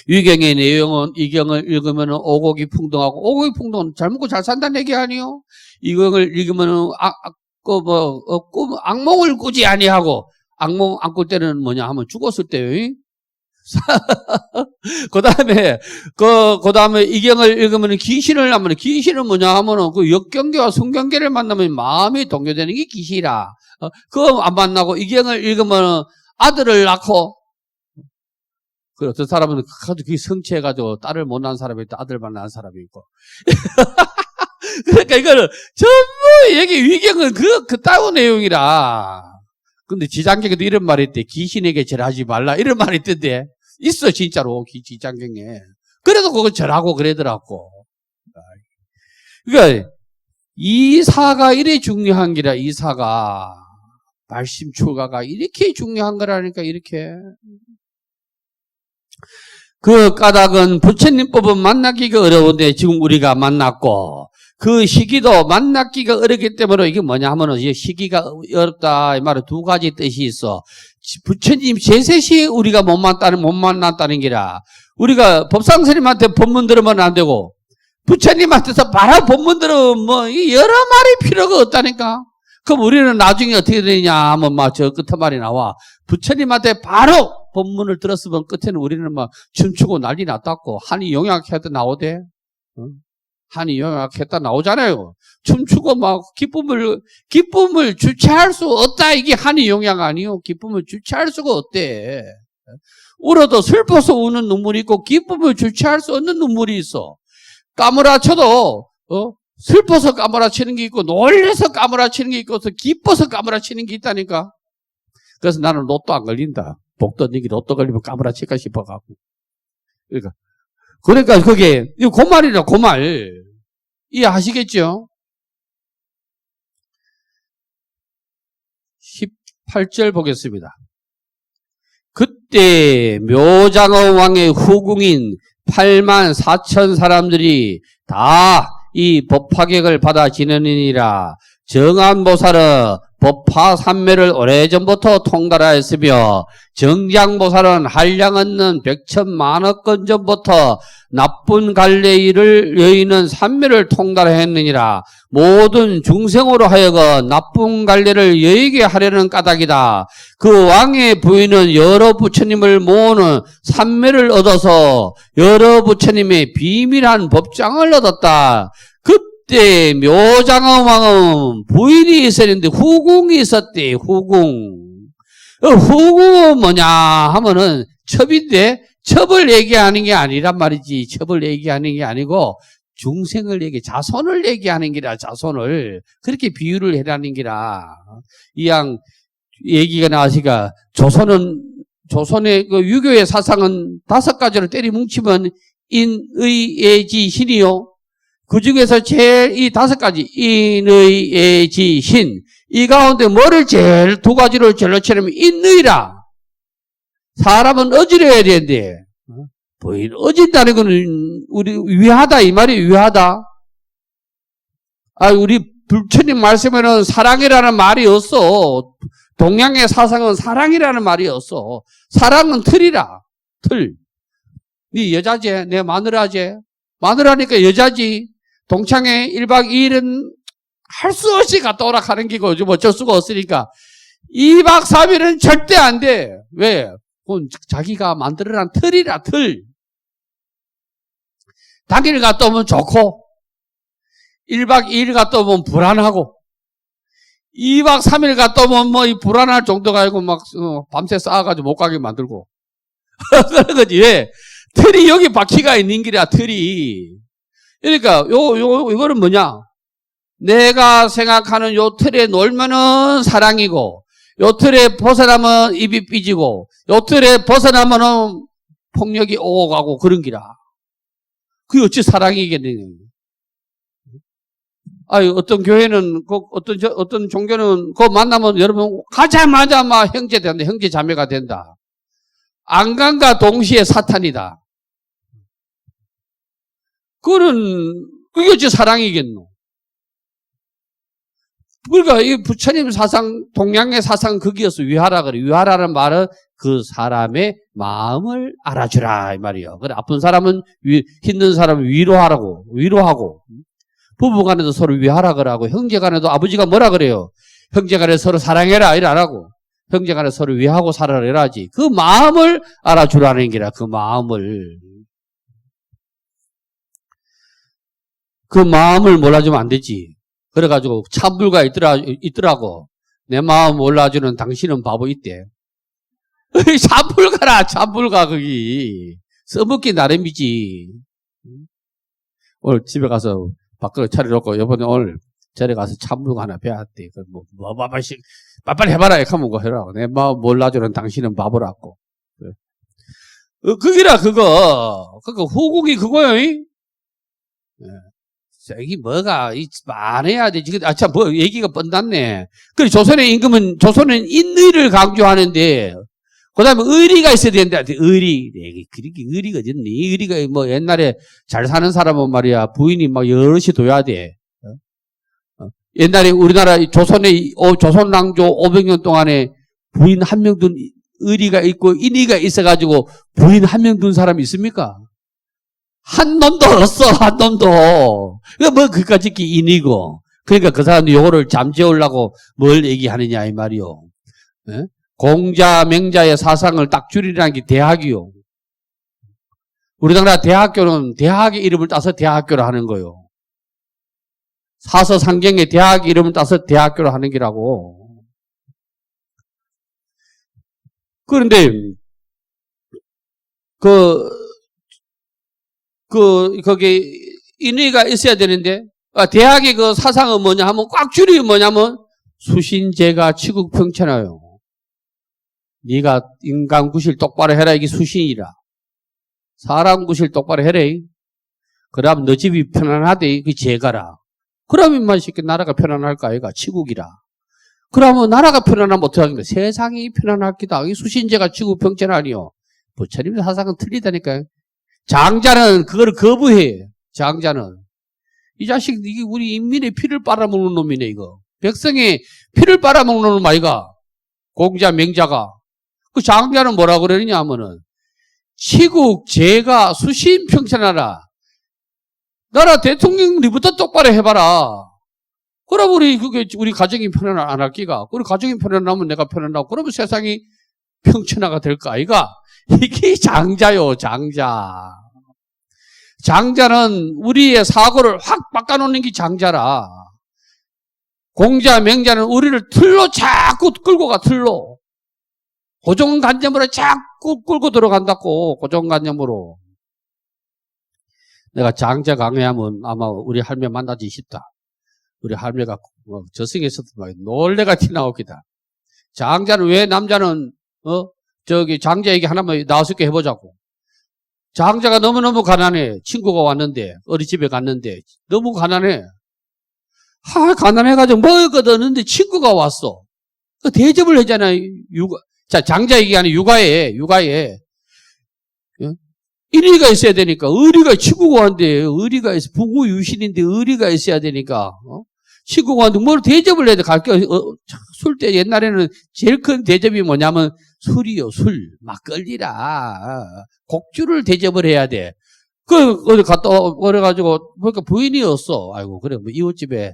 S1: 위경의 내용은 이경을 읽으면 오곡이 풍덩하고, 오곡이 풍덩은 잘 먹고 잘 산다는 얘기 아니요? 이경을 읽으면 악몽을 꾸지 아니하고, 악몽 안 꿀 때는 뭐냐 하면 죽었을 때요. 그 다음에 이경을 읽으면 귀신을 하면, 귀신은 뭐냐 하면은 그 역경계와 성경계를 만나면 마음이 동요되는 게 귀신이라. 그거 안 만나고 이경을 읽으면 아들을 낳고, 그 어떤 사람은 그게 성취해가지고 딸을 못 낳은 사람이 있고 아들만 낳은 사람이 있고. 그러니까 이거는 전부 위경은 그따위 내용이라. 근데 지장경에도 이런 말이 있대. 귀신에게 절하지 말라. 이런 말이 있던데. 있어, 진짜로. 지장경에. 그래도 그거 절하고 그러더라고. 그러니까, 이사가 이래 중요한 기라, 이사가. 말씀 출가가 이렇게 중요한 거라니까, 이렇게. 그 까닭은 부처님법은 만나기가 어려운데 지금 우리가 만났고, 그 시기도 만나기가 어렵기 때문에 이게 뭐냐 하면은 시기가 어렵다 이 말에 두 가지 뜻이 있어. 부처님 제세시에 우리가 못 만났다는 게라. 우리가 법상스님한테 법문 들으면 안 되고 부처님한테서 바로 법문 들으면 여러 말이 필요가 없다니까. 그럼 우리는 나중에 어떻게 되냐 하면 저 끝에 말이 나와. 부처님한테 바로 법문을 들었으면 끝에는 우리는 춤추고 난리 났다고. 한이 용약해도 나오대. 한이 용약했다 나오잖아요. 춤추고 기쁨을 주체할 수 없다. 이게 한이 용약 아니요. 기쁨을 주체할 수가 없대. 울어도 슬퍼서 우는 눈물이 있고 기쁨을 주체할 수 없는 눈물이 있어. 까무라쳐도 슬퍼서 까무라치는 게 있고 놀래서 까무라치는 게 있고 기뻐서 까무라치는 게 있다니까. 그래서 나는 로또 안 걸린다. 복도 니기 로또 걸리면 까무라칠까 싶어가지고. 그러니까 그게 고말이라 고말. 이해하시겠죠? 18절 보겠습니다. 그때 묘장어 왕의 후궁인 8만 4천 사람들이 다 이 법화객을 받아 지내느니라. 정안보살은 법화 삼매를 오래전부터 통달하였으며 정장보살은 한량 없는 100천만억 전부터 나쁜 갈래일을 여의는 삼매를 통달했느니라. 모든 중생으로 하여금 나쁜 갈래를 여의게 하려는 까닭이다. 그 왕의 부인은 여러 부처님을 모으는 삼매를 얻어서 여러 부처님의 비밀한 법장을 얻었다. 그때 묘장어 왕은 부인이 있었는데 후궁이 있었대. 후궁은 뭐냐 하면은 첩인데 첩을 얘기하는 게 아니란 말이지. 첩을 얘기하는 게 아니고 중생을 자손을 얘기하는 기라. 자손을 그렇게 비유를 해라는 기라. 이양 얘기가 나시가 조선의 그 유교의 사상은 5가지로 때리 뭉치면 인의예지 신이요. 그 중에서 제일 이 5가지 인의예지 신. 이 가운데 뭐를 제일 2가지로 제일로 치려면 인의라. 사람은 어지러야 되는데 부인 어진다는 거는 우리 위하다 이 말이 위하다. 우리 부처님 말씀에는 사랑이라는 말이 없어. 동양의 사상은 사랑이라는 말이 없어. 사랑은 틀이라. 틀. 네 여자지, 내 마누라지. 마누라니까 여자지. 동창회 1박 2일은 할 수 없이 갔다 오라 하는 기고 좀 어쩔 수가 없으니까 2박 3일은 절대 안 돼. 왜? 그건 자기가 만들어낸 틀이라 틀. 당일 갔다 오면 좋고 1박 2일 갔다 오면 불안하고 2박 3일 갔다 오면 뭐 이 불안할 정도가 아니고 막 밤새 쌓아가지고 못 가게 만들고 그런 거지. 왜? 틀이 여기 바퀴가 있는 길이야, 틀이. 그러니까 이거는 뭐냐? 내가 생각하는 요 틀에 놀면은 사랑이고 요 틀에 벗어나면 입이 삐지고 요 틀에 벗어나면은 폭력이 오고 가고 그런 기라. 그게 어찌 사랑이겠느냐. 어떤 교회는, 어떤 종교는, 만나면 여러분, 가자마자 막 형제 된다, 형제 자매가 된다. 안간과 동시에 사탄이다. 그게 어찌 사랑이겠노? 그러니까 이 부처님 사상, 동양의 사상 거기에서 위하라 그래. 위하라는 말은 그 사람의 마음을 알아주라, 이 말이에요. 그래, 아픈 사람은, 힘든 사람은 위로하고. 부부 간에도 서로 위하라 그러고, 형제 간에도 아버지가 뭐라 그래요? 형제 간에 서로 사랑해라, 이래 안 하고, 형제 간에 서로 위하고 살아라, 이래야지. 그 마음을 알아주라는 게라, 그 마음을. 그 마음을 몰라주면 안 되지. 그래가지고, 참불가 있더라고. 내 마음 몰라주는 당신은 바보 있대. 참불가라, 참불가, 거기. 써먹기 나름이지. 오늘 집에 가서, 밖으로 차려놓고, 이번에 오늘 절에 가서 참불가 하나 배웠대. 빨리 해봐라. 이렇게 하면 해라. 내 마음 몰라주는 당신은 바보라고. 그기라, 그거. 후국이 그거요, 이게 뭐가, 말해야 되지. 참, 얘기가 뻔났네. 그래, 조선의 임금은, 조선은 인의를 강조하는데, 그 다음에 의리가 있어야 된다. 의리. 그렇게 의리가 어딨니? 의리가 뭐 옛날에 잘 사는 사람은 말이야, 부인이 막 여럿이 둬야 돼. 옛날에 우리나라 조선왕조 500년 동안에 부인 한 명 둔 의리가 있고 인의가 있어가지고 부인 한 명 둔 사람이 있습니까? 한 놈도 없어, 한 놈도. 뭐, 그까짓 게 인이고. 그러니까 그 사람이 요거를 잠재우려고 뭘 얘기하느냐, 이 말이요. 예? 공자, 맹자의 사상을 딱 줄이라는 게 대학이요. 우리나라 대학교는 대학의 이름을 따서 대학교를 하는 거요. 사서상경의 대학 이름을 따서 대학교를 하는 기라고. 그런데, 거기, 인의가 있어야 되는데, 대학의 그 사상은 뭐냐 하면, 꽉 줄이면 뭐냐면, 수신제가 치국평천하요. 네가 인간 구실 똑바로 해라, 이게 수신이라. 사람 구실 똑바로 해라. 그럼 너 집이 편안하대, 이게 제가라. 그러면 인만 쉽게 나라가 편안할까, 아이가 치국이라. 그러면 나라가 편안하면 어떻게 하겠냐? 세상이 편안하기다. 이 수신제가 치국평천하니요. 부처님 사상은 틀리다니까요. 장자는 그거를 거부해. 장자는. 이 자식, 이게 우리 인민의 피를 빨아먹는 놈이네, 이거. 백성의 피를 빨아먹는 놈 아이가. 공자, 맹자가. 그 장자는 뭐라 그러느냐 하면은, 치국, 제가, 수신 평천하라. 나라 대통령 니부터 똑바로 해봐라. 그럼 우리 가정이 편안 안 할 기가. 우리 가정이 편안하면 내가 편안하고, 그러면 세상이 평천화가 될까, 아이가? 이게 장자요, 장자. 장자는 우리의 사고를 확 바꿔놓는 게 장자라. 공자, 맹자는 우리를 틀로 자꾸 끌고 가, 틀로. 고정관념으로 자꾸 끌고 들어간다고, 고정관념으로. 내가 장자 강의하면 아마 우리 할매 만나지 싶다. 우리 할매가 저승에서도 막 놀래가 튀나오기다. 장자는 왜 남자는, 장자 얘기 하나만 나와서 해보자고. 장자가 너무너무 가난해. 친구가 왔는데, 어디 집에 갔는데, 너무 가난해. 가난해가지고 먹을 것 없는데 친구가 왔어. 그 대접을 하잖아요. 장자 얘기하는 육아에. 인의가 있어야 되니까, 의리가 친구가 왔는데, 의리가 있어. 부구 유신인데 의리가 있어야 되니까, 친구가 왔는데 뭘 대접을 해야 돼. 술 때 옛날에는 제일 큰 대접이 뭐냐면 술이요, 술. 막걸리라. 곡주를 대접을 해야 돼. 어디 갔다, 그래가지고, 보니까 부인이 없어. 아이고, 그래, 뭐, 이웃집에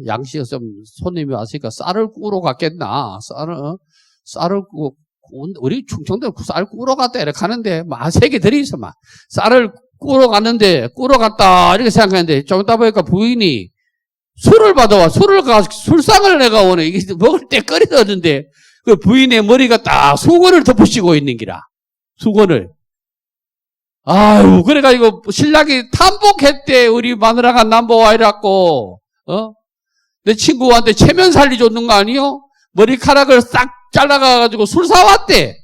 S1: 양식에 좀 손님이 왔으니까 쌀을 구우러 갔겠나? 쌀을 구워, 우리 충청도 쌀 구우러 갔다 이렇게 하는데, 막 세 개 들이있어, 막. 쌀을 구우러 갔다, 이렇게 생각했는데, 좀 이따 보니까 부인이 술을 받아와, 술상을 내가 오네. 이게 먹을 때 끓여졌는데, 그 부인의 머리가 딱 수건을 덮으시고 있는 기라. 수건을. 아유, 그래가지고 신랑이 탐복했대. 우리 마누라가 남보와 이래갖고, 내 친구한테 체면 살리 줬는 거 아니요? 머리카락을 싹 잘라가가지고 술 사왔대.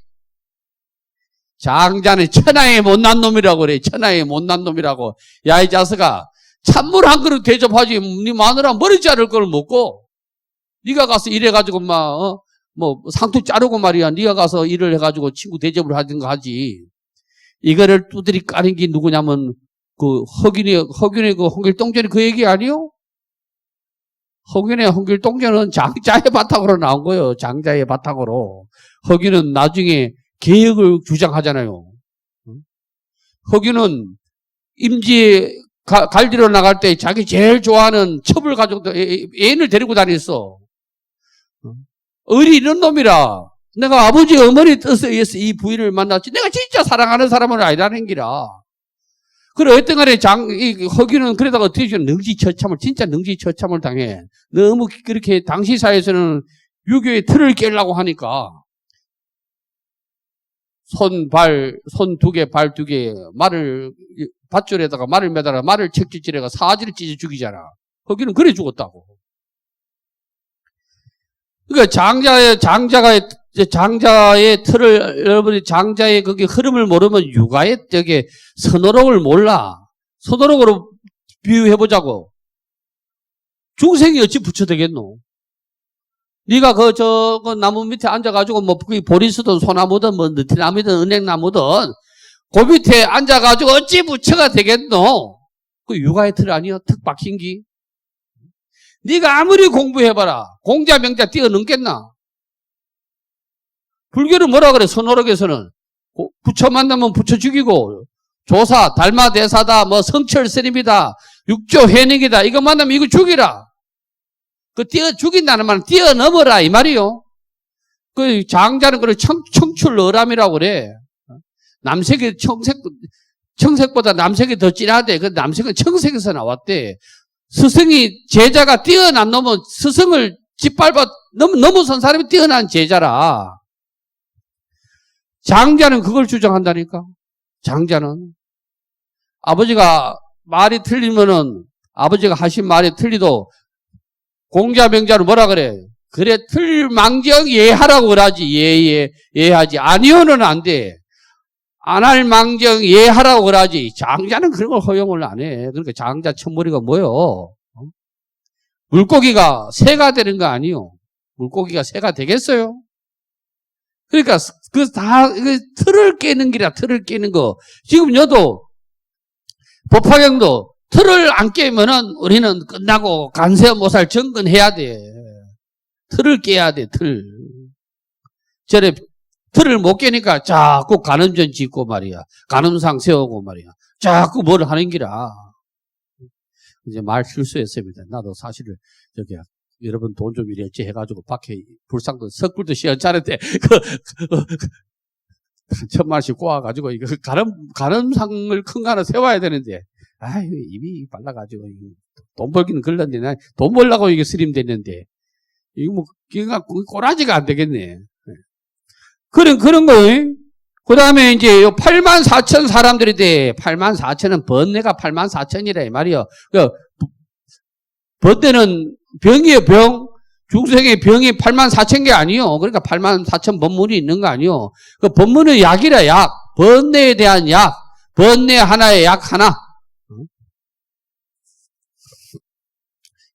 S1: 장자는 천하의 못난 놈이라고 그래. 천하의 못난 놈이라고. 야, 이 자식아. 찬물 한 그릇 대접하지. 네 마누라 머리 자를 걸 먹고. 네가 가서 일해가지고 상투 자르고 말이야. 네가 가서 일을 해가지고 친구 대접을 하든가 하지. 이거를 두드리 까는 게 누구냐면 그 허균의 그 홍길동전이 그 얘기 아니요? 허균의 홍길동전은 장자의 바탕으로 나온 거예요. 장자의 바탕으로. 허균은 나중에 개혁을 주장하잖아요. 허균은 임지에 갈디로 나갈 때 자기 제일 좋아하는 첩을 가지고 애인을 데리고 다녔어. 어리 이런 놈이라. 내가 아버지 어머니 뜻에 의해서 이 부인을 만났지. 내가 진짜 사랑하는 사람은 아니라는 기라. 그래, 어떤 간에 허균은 그러다가 어떻게 진짜 능지처참을 당해. 너무 그렇게 당시 사회에서는 유교의 틀을 깨려고 하니까. 손 두 개, 발 두 개, 밧줄에다가 말을 매달아 말을 책짓질해가 사지를 찢어 죽이잖아. 허균은 그래 죽었다고. 그러니까 장자의 틀을, 여러분이 장자의 거기 흐름을 모르면 육아의 선어록을 몰라. 선어록으로 비유해보자고. 중생이 어찌 부처되겠노? 네가 저 나무 밑에 앉아가지고 보리수든 소나무든 느티나무든 은행나무든 그 밑에 앉아가지고 어찌 부처가 되겠노? 그 육아의 틀 아니야? 턱 박힌기? 네가 아무리 공부해봐라. 공자 명자 뛰어넘겠나? 불교는 뭐라 그래? 선어록에서는 부처 만나면 부처 죽이고 조사, 달마 대사다, 성철 스님이다, 육조 회닉이다. 이거 만나면 이거 죽이라. 그 죽인다는 말은 뛰어넘어라 이 말이요. 그 장자는 그걸 청출어람이라고 그래. 남색이 청색보다 남색이 더 진하대. 그 남색은 청색에서 나왔대. 스승이 제자가 뛰어난 놈은 스승을 짓밟아 넘어선 사람이 뛰어난 제자라. 장자는 그걸 주장한다니까. 장자는 아버지가 말이 틀리면은 아버지가 하신 말이 틀리도 공자 명자는 뭐라 그래? 그래 틀망정 예하라고 그러지. 예하지. 아니오는 안 돼. 안 할 망정 예하라고 그러지. 장자는 그런 걸 허용을 안 해. 그러니까 장자 첫머리가 뭐요? 물고기가 새가 되는 거 아니요? 물고기가 새가 되겠어요? 그러니까 틀을 깨는 기라. 틀을 깨는 거. 지금 여도 법화경도 틀을 안 깨면은 우리는 끝나고 간세모살 정근해야 돼. 틀을 깨야 돼. 틀. 저래 틀을 못 깨니까 자꾸 간음전 짓고 말이야. 간음상 세우고 말이야. 자꾸 뭘 하는 기라. 이제 말 실수했습니다. 나도 사실을 여러분 돈 좀 이랬지 해가지고 밖에 불상도 석불도 시원찮은데 천만씩 꼬아가지고 이거 가늠상을 큰 거 하나 세워야 되는데 아유 입이 발라가지고 돈 벌기는 걸렸는데 난 돈 벌려고 이게 스님 됐는데 이거 그냥 꼬라지가 안 되겠네. 그런 거. 그 다음에 이제 84,000 사람들이 돼. 84,000은 번뇌가 84,000이라 이 말이요. 번뇌는 병이에요, 병. 중생의 병이 84,000개 아니요. 그러니까 84,000 법문이 있는 거 아니요. 그 법문은 약이라, 약. 번뇌에 대한 약. 번뇌 하나에 약 하나.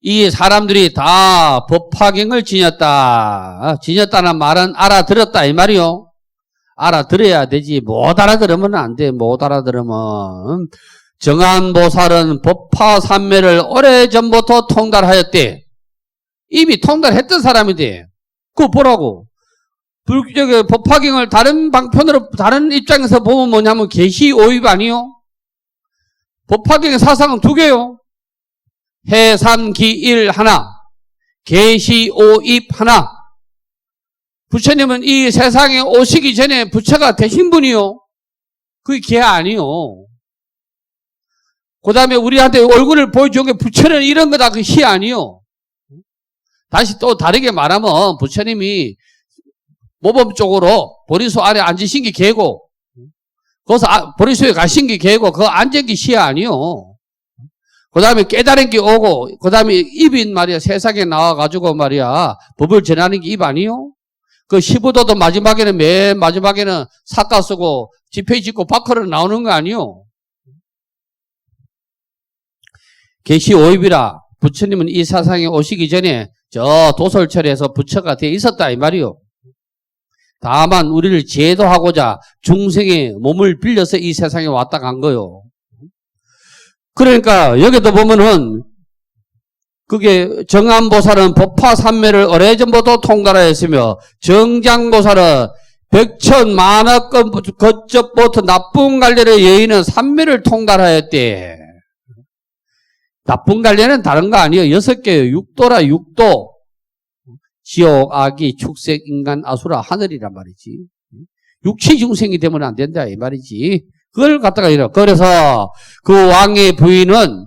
S1: 이 사람들이 다 법화경을 지녔다. 지녔다는 말은 알아들었다, 이 말이요. 알아들어야 되지. 못 알아들으면 안 돼. 못 알아들으면. 정안보살은 법화삼매를 오래전부터 통달하였대. 이미 통달했던 사람인데 그거 보라고. 법화경을 다른 방편으로 다른 입장에서 보면 뭐냐면 계시 오입 아니요. 법화경의 사상은 두 개요. 해삼기일 하나, 계시오입 하나. 부처님은 이 세상에 오시기 전에 부처가 되신 분이요. 그게 개 아니요. 그 다음에 우리한테 얼굴을 보여준 게 부처는 이런 거다. 그 시 아니요. 다시 또 다르게 말하면 부처님이 모범 쪽으로 보리수 아래 앉으신 게 개고, 거기서 보리수에 가신 게 개고, 그거 앉은 게 시 아니요. 그 다음에 깨달은 게 오고, 그 다음에 입인 말이야. 세상에 나와가지고 말이야. 법을 전하는 게 입 아니요? 그 15도도 마지막에는, 맨 마지막에는 삿가 쓰고, 지폐 짓고, 밖으로 나오는 거 아니요? 계시 5입이라 부처님은 이 세상에 오시기 전에 저 도솔철에서 부처가 되어 있었다 이 말이요. 다만 우리를 제도하고자 중생의 몸을 빌려서 이 세상에 왔다 간 거요. 그러니까 여기도 보면은 그게 정암보살은 법화삼매를 오래전부터 통달하였으며 정장보살은 백천 만억건 거접부터 나쁜 관례의 여인은 삼매를 통달하였대. 나쁜 관례는 다른 거 아니에요. 6개요. 육도라 육도. 지옥, 악이, 축색, 인간, 아수라, 하늘이란 말이지. 육치 중생이 되면 안 된다 이 말이지. 그걸 갖다가 이래. 그래서 그 왕의 부인은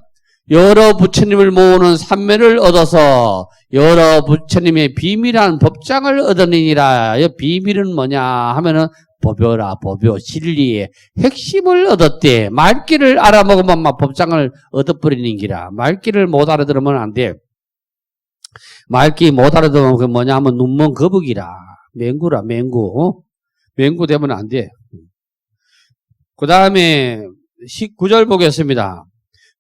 S1: 여러 부처님을 모으는 삼매를 얻어서 여러 부처님의 비밀한 법장을 얻으니라. 이 비밀은 뭐냐 하면은 법요라, 법요, 진리의 핵심을 얻었대. 말귀를 알아먹으면 막 법장을 얻어버리는 기라. 말귀를 못 알아들으면 안 돼. 말귀 못 알아들으면 그게 뭐냐 하면 눈먼 거북이라. 맹구라, 맹구. 맹구 되면 안 돼. 그 다음에 19절 보겠습니다.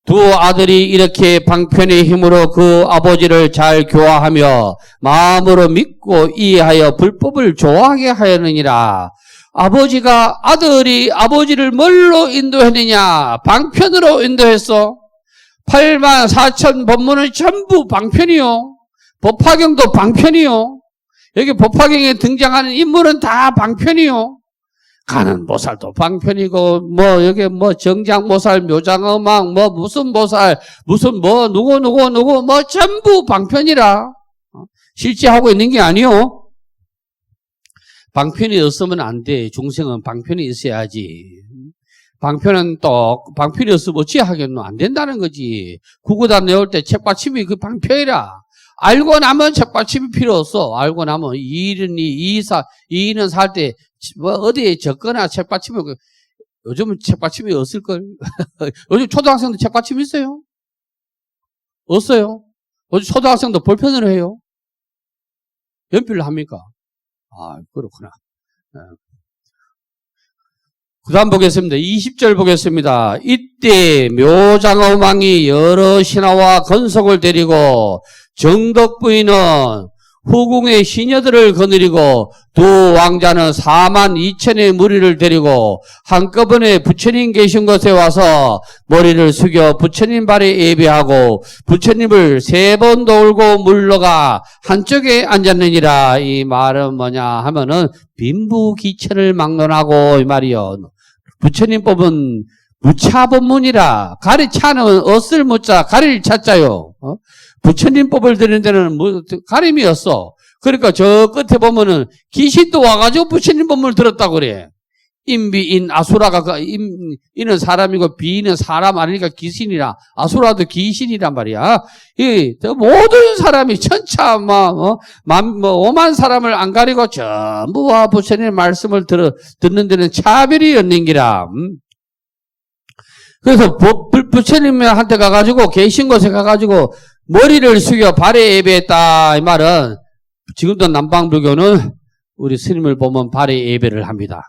S1: 두 아들이 이렇게 방편의 힘으로 그 아버지를 잘 교화하며 마음으로 믿고 이해하여 불법을 좋아하게 하였느니라. 아버지가 아들이 아버지를 뭘로 인도했느냐? 방편으로 인도했어. 8만 4천 법문은 전부 방편이요. 법화경도 방편이요. 여기 법화경에 등장하는 인물은 다 방편이요. 가는 보살도 방편이고, 뭐, 여기 뭐, 정장보살, 묘장어망, 뭐, 무슨 보살, 무슨 뭐, 누구, 뭐, 전부 방편이라. 실제 하고 있는 게 아니요. 방편이 없으면 안 돼. 중생은 방편이 있어야지. 방편은 또, 방편이 없으면 어찌 하겠노? 안 된다는 거지. 구구단 내올 때 책받침이 그 방편이라. 알고 나면 책받침이 필요 없어. 알고 나면 이인은 살 때, 뭐, 어디에 적거나 책받침이, 요즘은 책받침이 없을걸. 요즘 초등학생도 책받침 있어요? 없어요. 요즘 초등학생도 볼펜으로 해요. 연필로 합니까? 아, 그렇구나. 그 다음 보겠습니다. 20절 보겠습니다. 이때 묘장어망이 여러 신하와 건석을 데리고 정덕부인은 후궁의 시녀들을 거느리고 두 왕자는 4만 2천의 무리를 데리고 한꺼번에 부처님 계신 곳에 와서 머리를 숙여 부처님 발에 예배하고 부처님을 3번 돌고 물러가 한쪽에 앉았느니라. 이 말은 뭐냐 하면은 빈부귀천을 막론하고 이 말이요. 부처님 법은 무차법문이라. 가리차는 얻을 무자, 가릴 차자요. 부처님 법을 드리는 데는 가림이 없어. 그러니까 저 끝에 보면은 귀신도 와가지고 부처님 법문을 들었다고 그래. 인비인, 아수라가, 인은 사람이고 비인은 사람 아니니까 귀신이라. 아수라도 귀신이란 말이야. 모든 사람이 천차, 5만 사람을 안 가리고 전부와 부처님의 말씀을 듣는 데는 차별이 없는 기라. 그래서 부처님한테 가가지고, 계신 곳에 가가지고, 머리를 숙여 발에 예배했다. 이 말은, 지금도 남방불교는 우리 스님을 보면 발에 예배를 합니다.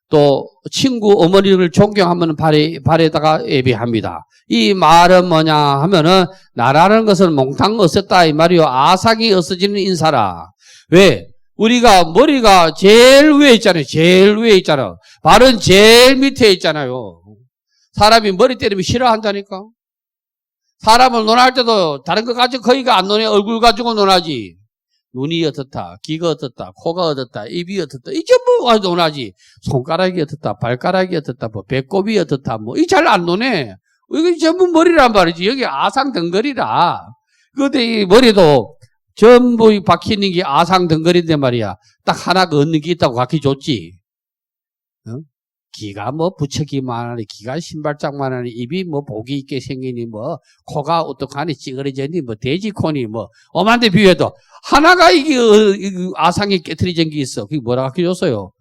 S1: 또, 친구 어머니를 존경하면 발에다가 예배합니다. 이 말은 뭐냐 하면은, 나라는 것은 몽땅 없었다. 이 말이요. 아삭이 없어지는 인사라. 왜? 우리가 머리가 제일 위에 있잖아요. 제일 위에 있잖아요. 발은 제일 밑에 있잖아요. 사람이 머리 때리면 싫어한다니까. 사람을 논할 때도 다른 거 가지고 거의가 안 논해. 얼굴 가지고 논하지. 눈이 어떻다, 귀가 어떻다, 코가 어떻다, 입이 어떻다, 이 전부 가지고 논하지. 손가락이 어떻다, 발가락이 어떻다, 뭐 배꼽이 어떻다, 뭐 이 잘 안 논해. 이게 전부 머리란 말이지. 여기 아상 덩거리라. 근데 이 머리도 전부 박히는 게 아상 덩거리인데 말이야. 딱 하나 얻는 게 있다고 갖기 좋지. 어? 귀가 뭐 부채기만 하니, 귀가 신발짝만 하니, 입이 뭐 복이 있게 생기니, 뭐, 코가 어떡하니, 찌그러지니, 뭐, 돼지코니, 뭐, 엄한데 비해도, 하나가 이게, 아상이 깨트려진 게 있어. 그게 뭐라 갖겨줬어요?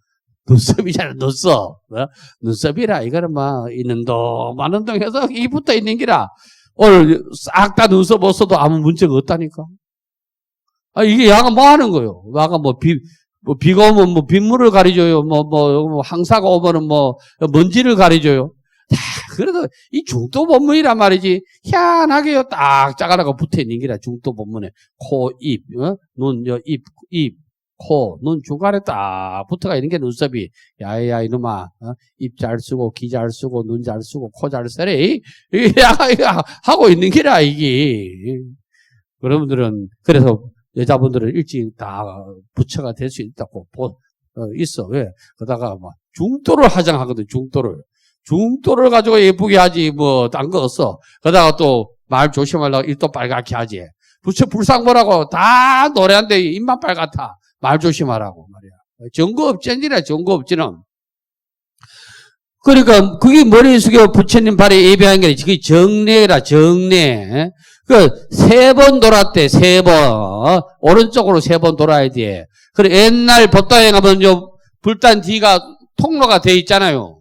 S1: 눈썹이잖아, 눈썹. 어? 눈썹이라, 이거는 뭐, 이 눈동만 해서 이 붙어 있는 기라. 오늘 싹 다 눈썹 없어도 아무 문제가 없다니까. 아, 이게 야가 뭐 하는 거요? 야가 뭐, 비가 오면 뭐 빗물을 가려줘요. 황사가 오면은 뭐 먼지를 가려줘요. 그래도 이 중도 본문이란 말이지. 희한하게요. 딱 짜가라가 붙어 있는 게라 중도 본문에. 코, 입, 눈, 입, 코, 눈 중간에 딱 붙어가 있는 게 눈썹이. 야야, 이놈아. 입 잘 쓰고, 귀 잘 쓰고, 눈 잘 쓰고, 코 잘 쓰래. 하고 있는 게라, 이게. 여러분들은, 그래서 여자분들은 일찍 다 부처가 될 수 있다고 있어. 왜? 그러다가 막 중도를 화장하거든, 중도를. 중도를 가지고 예쁘게 하지, 뭐, 딴 거 없어. 그러다가 또 말 조심하려고 입도 빨갛게 하지. 부처 불상보라고 다 노래한데 입만 빨갛다. 말 조심하라고 말이야. 정거 없지니라, 정거 없지는. 그러니까 그게 머리 숙여 부처님 발에 예배한 게 그게 정례라, 정례. 세 번 돌았대, 세 번. 오른쪽으로 세 번 돌아야 돼. 그래, 옛날 법당에 가면 불단 뒤가 통로가 돼 있잖아요.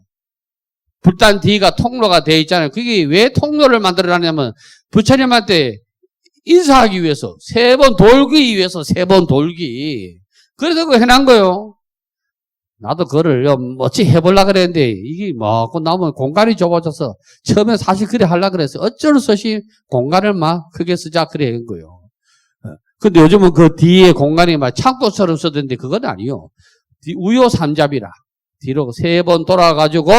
S1: 불단 뒤가 통로가 돼 있잖아요. 그게 왜 통로를 만들어놨냐면, 부처님한테 인사하기 위해서, 세 번 돌기 위해서, 세 번 돌기. 그래서 그거 해놓은 거요. 나도 그거를 멋지 해보려고 그랬는데, 이게 뭐, 나오면 공간이 좁아져서, 처음에 사실 그래 하려고 그랬어. 어쩔 수 없이 공간을 막 크게 쓰자, 그래 한 거요. 근데 요즘은 그 뒤에 공간이 막 창고처럼 쓰던데, 그건 아니요. 우요 삼잡이라. 뒤로 세 번 돌아가지고,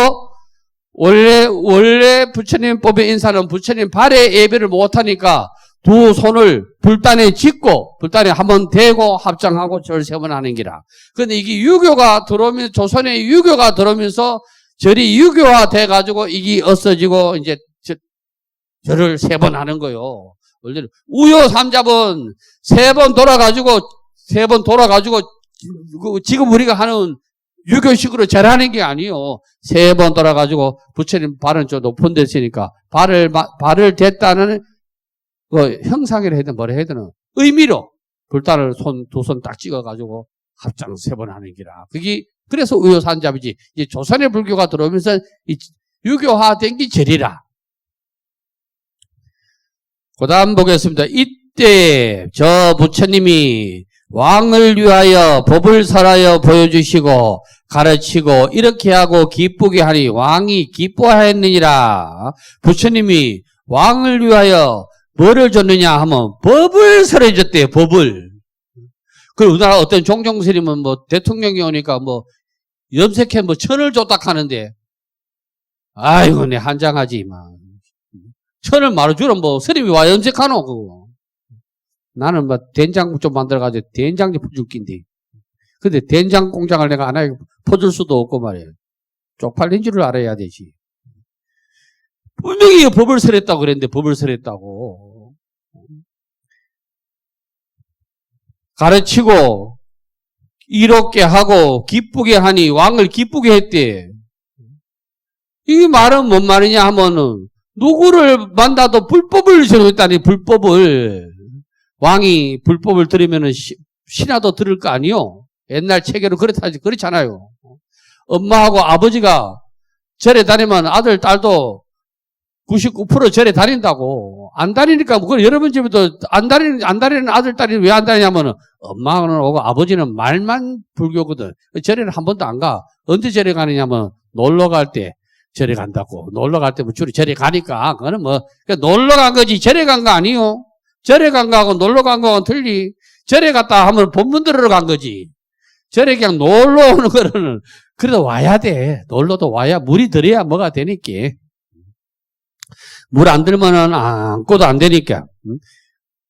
S1: 원래 부처님 법의 인사는 부처님 발에 예배를 못하니까, 두 손을 불단에 짚고 불단에 한번 대고 합장하고 절 세 번 하는 기라. 근데 이게 유교가 들어오면서 조선의 유교가 들어오면서 절이 유교화 돼 가지고 이게 없어지고 이제 절을 세 번 하는 거요. 원래는 우요 삼잡은 세 번 돌아가지고 지금 우리가 하는 유교식으로 절하는 게 아니요. 세 번 돌아가지고 부처님 발은 좀 높은 데 있으니까 발을 댔다는 형상이라 해야 되나 뭐라 해야 되나 의미로 불단을 두 손 딱 찍어가지고 합장 세 번 하는 기라. 그게 그래서 우요산잡이지. 이제 조선의 불교가 들어오면서 유교화된 게 절이라. 그 다음 보겠습니다. 이때 저 부처님이 왕을 위하여 법을 설하여 보여주시고 가르치고 이렇게 하고 기쁘게 하니 왕이 기뻐하였느니라. 부처님이 왕을 위하여 뭐를 줬느냐 하면 법을 설해줬대요. 법을. 그 우리나라 어떤 종종스님은 뭐 대통령이 오니까 뭐 염색해 뭐 천을 줬다 하는데 아이고 내 한장하지만 천을 말아주면 뭐 스님이 와 염색하노 그거. 나는 뭐 된장 좀 만들어가지고 된장 좀 퍼줄 낀데 근데 된장 공장을 내가 안 하고 퍼줄 수도 없고 말이에요. 쪽팔린 줄을 알아야 되지. 분명히 법을 설했다고 그랬는데 법을 설했다고. 가르치고 이롭게 하고 기쁘게 하니 왕을 기쁘게 했대. 이 말은 뭔 말이냐 하면은 누구를 만나도 불법을 정했다니 불법을. 왕이 불법을 들으면은 신하도 들을 거 아니요. 옛날 체계로 그렇잖아요. 엄마하고 아버지가 절에 다니면 아들 딸도 99% 절에 다닌다고. 안 다니니까, 그걸 여러분 집에도 안 다니는 아들, 딸이 왜 안 다니냐면은, 엄마는 오고 아버지는 말만 불교거든. 절에는 한 번도 안 가. 언제 절에 가느냐면, 놀러 갈 때 절에 간다고. 놀러 갈 때 뭐 주로 절에 가니까. 그거는 뭐, 그러니까 놀러 간 거지. 절에 간 거 아니요. 절에 간 거하고 놀러 간 거하고는 틀리. 절에 갔다 하면 본문 들으러 간 거지. 절에 그냥 놀러 오는 거는, 그래도 와야 돼. 놀러도 와야 물이 들어야 뭐가 되니까. 물 안 들면은 아무것도 안 되니까.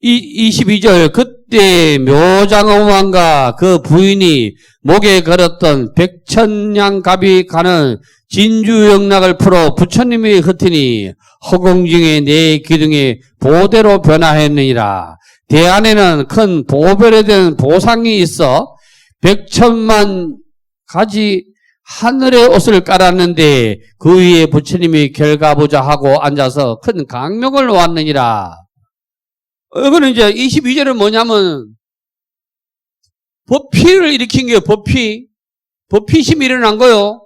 S1: 22절 그때 묘장엄왕과 그 부인이 목에 걸었던 백천냥갑이 가는 진주영락을 풀어 부처님이 흩으니 허공 중에 내 기둥이 보대로 변화했느니라. 대안에는 큰 보별에 대한 보상이 있어 100천만 가지 하늘의 옷을 깔았는데 그 위에 부처님이 결가보자 하고 앉아서 큰 강명을 놓았느니라. 이거는 이제 22절은 뭐냐면 법피를 일으킨 거예요. 법피심이 일어난 거요.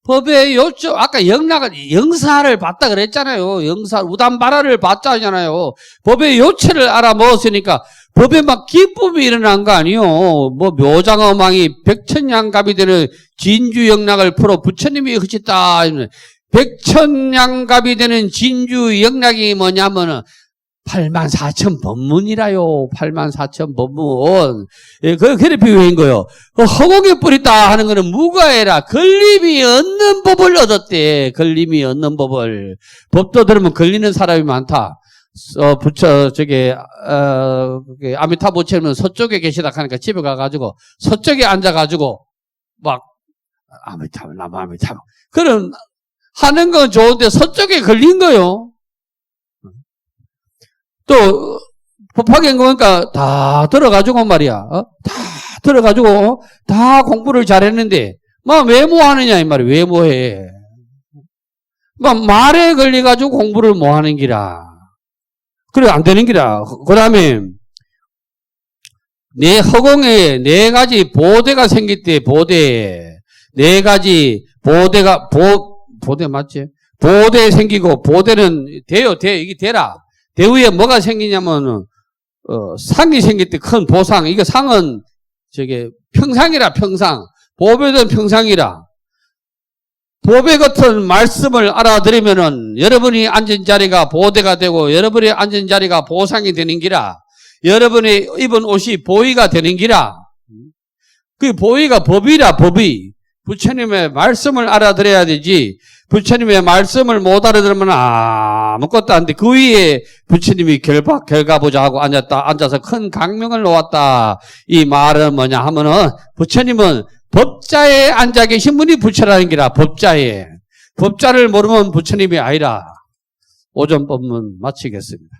S1: 법의 요점, 아까 영사를 봤다 그랬잖아요. 영사, 우담바라를 봤잖아요. 법의 요체를 알아먹었으니까 법에 막 기쁨이 일어난 거 아니요. 뭐 묘장어망이 백천양갑이 되는 진주영락을 풀어 부처님이 그쳤다. 백천양갑이 되는 진주영락이 뭐냐면은 84,000 법문이라요. 84,000 법문. 예, 그래 비유한 거요. 허공에 뿌렸다 하는 거는 무가해라. 걸림이 없는 법을 얻었대. 걸림이 없는 법을. 법도 들으면 걸리는 사람이 많다. 아미타 부처님은 서쪽에 계시다 하니까 집에 가가지고 서쪽에 앉아가지고 막 아미타. 그럼 하는 건 좋은데 서쪽에 걸린 거요. 또 법화경 보니까 다 들어가지고 말이야. 다 들어가지고 다 공부를 잘했는데 막 왜 뭐하느냐 이 말이야. 왜 뭐해. 막 말에 걸려가지고 공부를 뭐하는 기라. 그래 안 되는 기라. 그 다음에 내 허공에 4가지 보대가 생겼대. 보대. 4가지 보대가 보대 맞지? 보대 생기고 보대는 대요. 이게 대라. 대위에 뭐가 생기냐면 상이 생겼대. 큰 보상. 이거 상은 평상이라. 평상. 보배든 평상이라. 보배 같은 말씀을 알아들으면은 여러분이 앉은 자리가 보대가 되고 여러분이 앉은 자리가 보상이 되는 기라. 여러분이 입은 옷이 보위가 되는 기라. 그 보위가 법이라. 법이. 부처님의 말씀을 알아들어야 되지. 부처님의 말씀을 못 알아들으면 아무것도 안 돼. 그 위에 부처님이 결가보자 하고 앉아서 큰 강명을 놓았다. 이 말은 뭐냐 하면은 부처님은 법자에 앉아 계신 분이 부처라는 기라. 법자에. 법자를 모르면 부처님이 아니라. 오전 법문 마치겠습니다.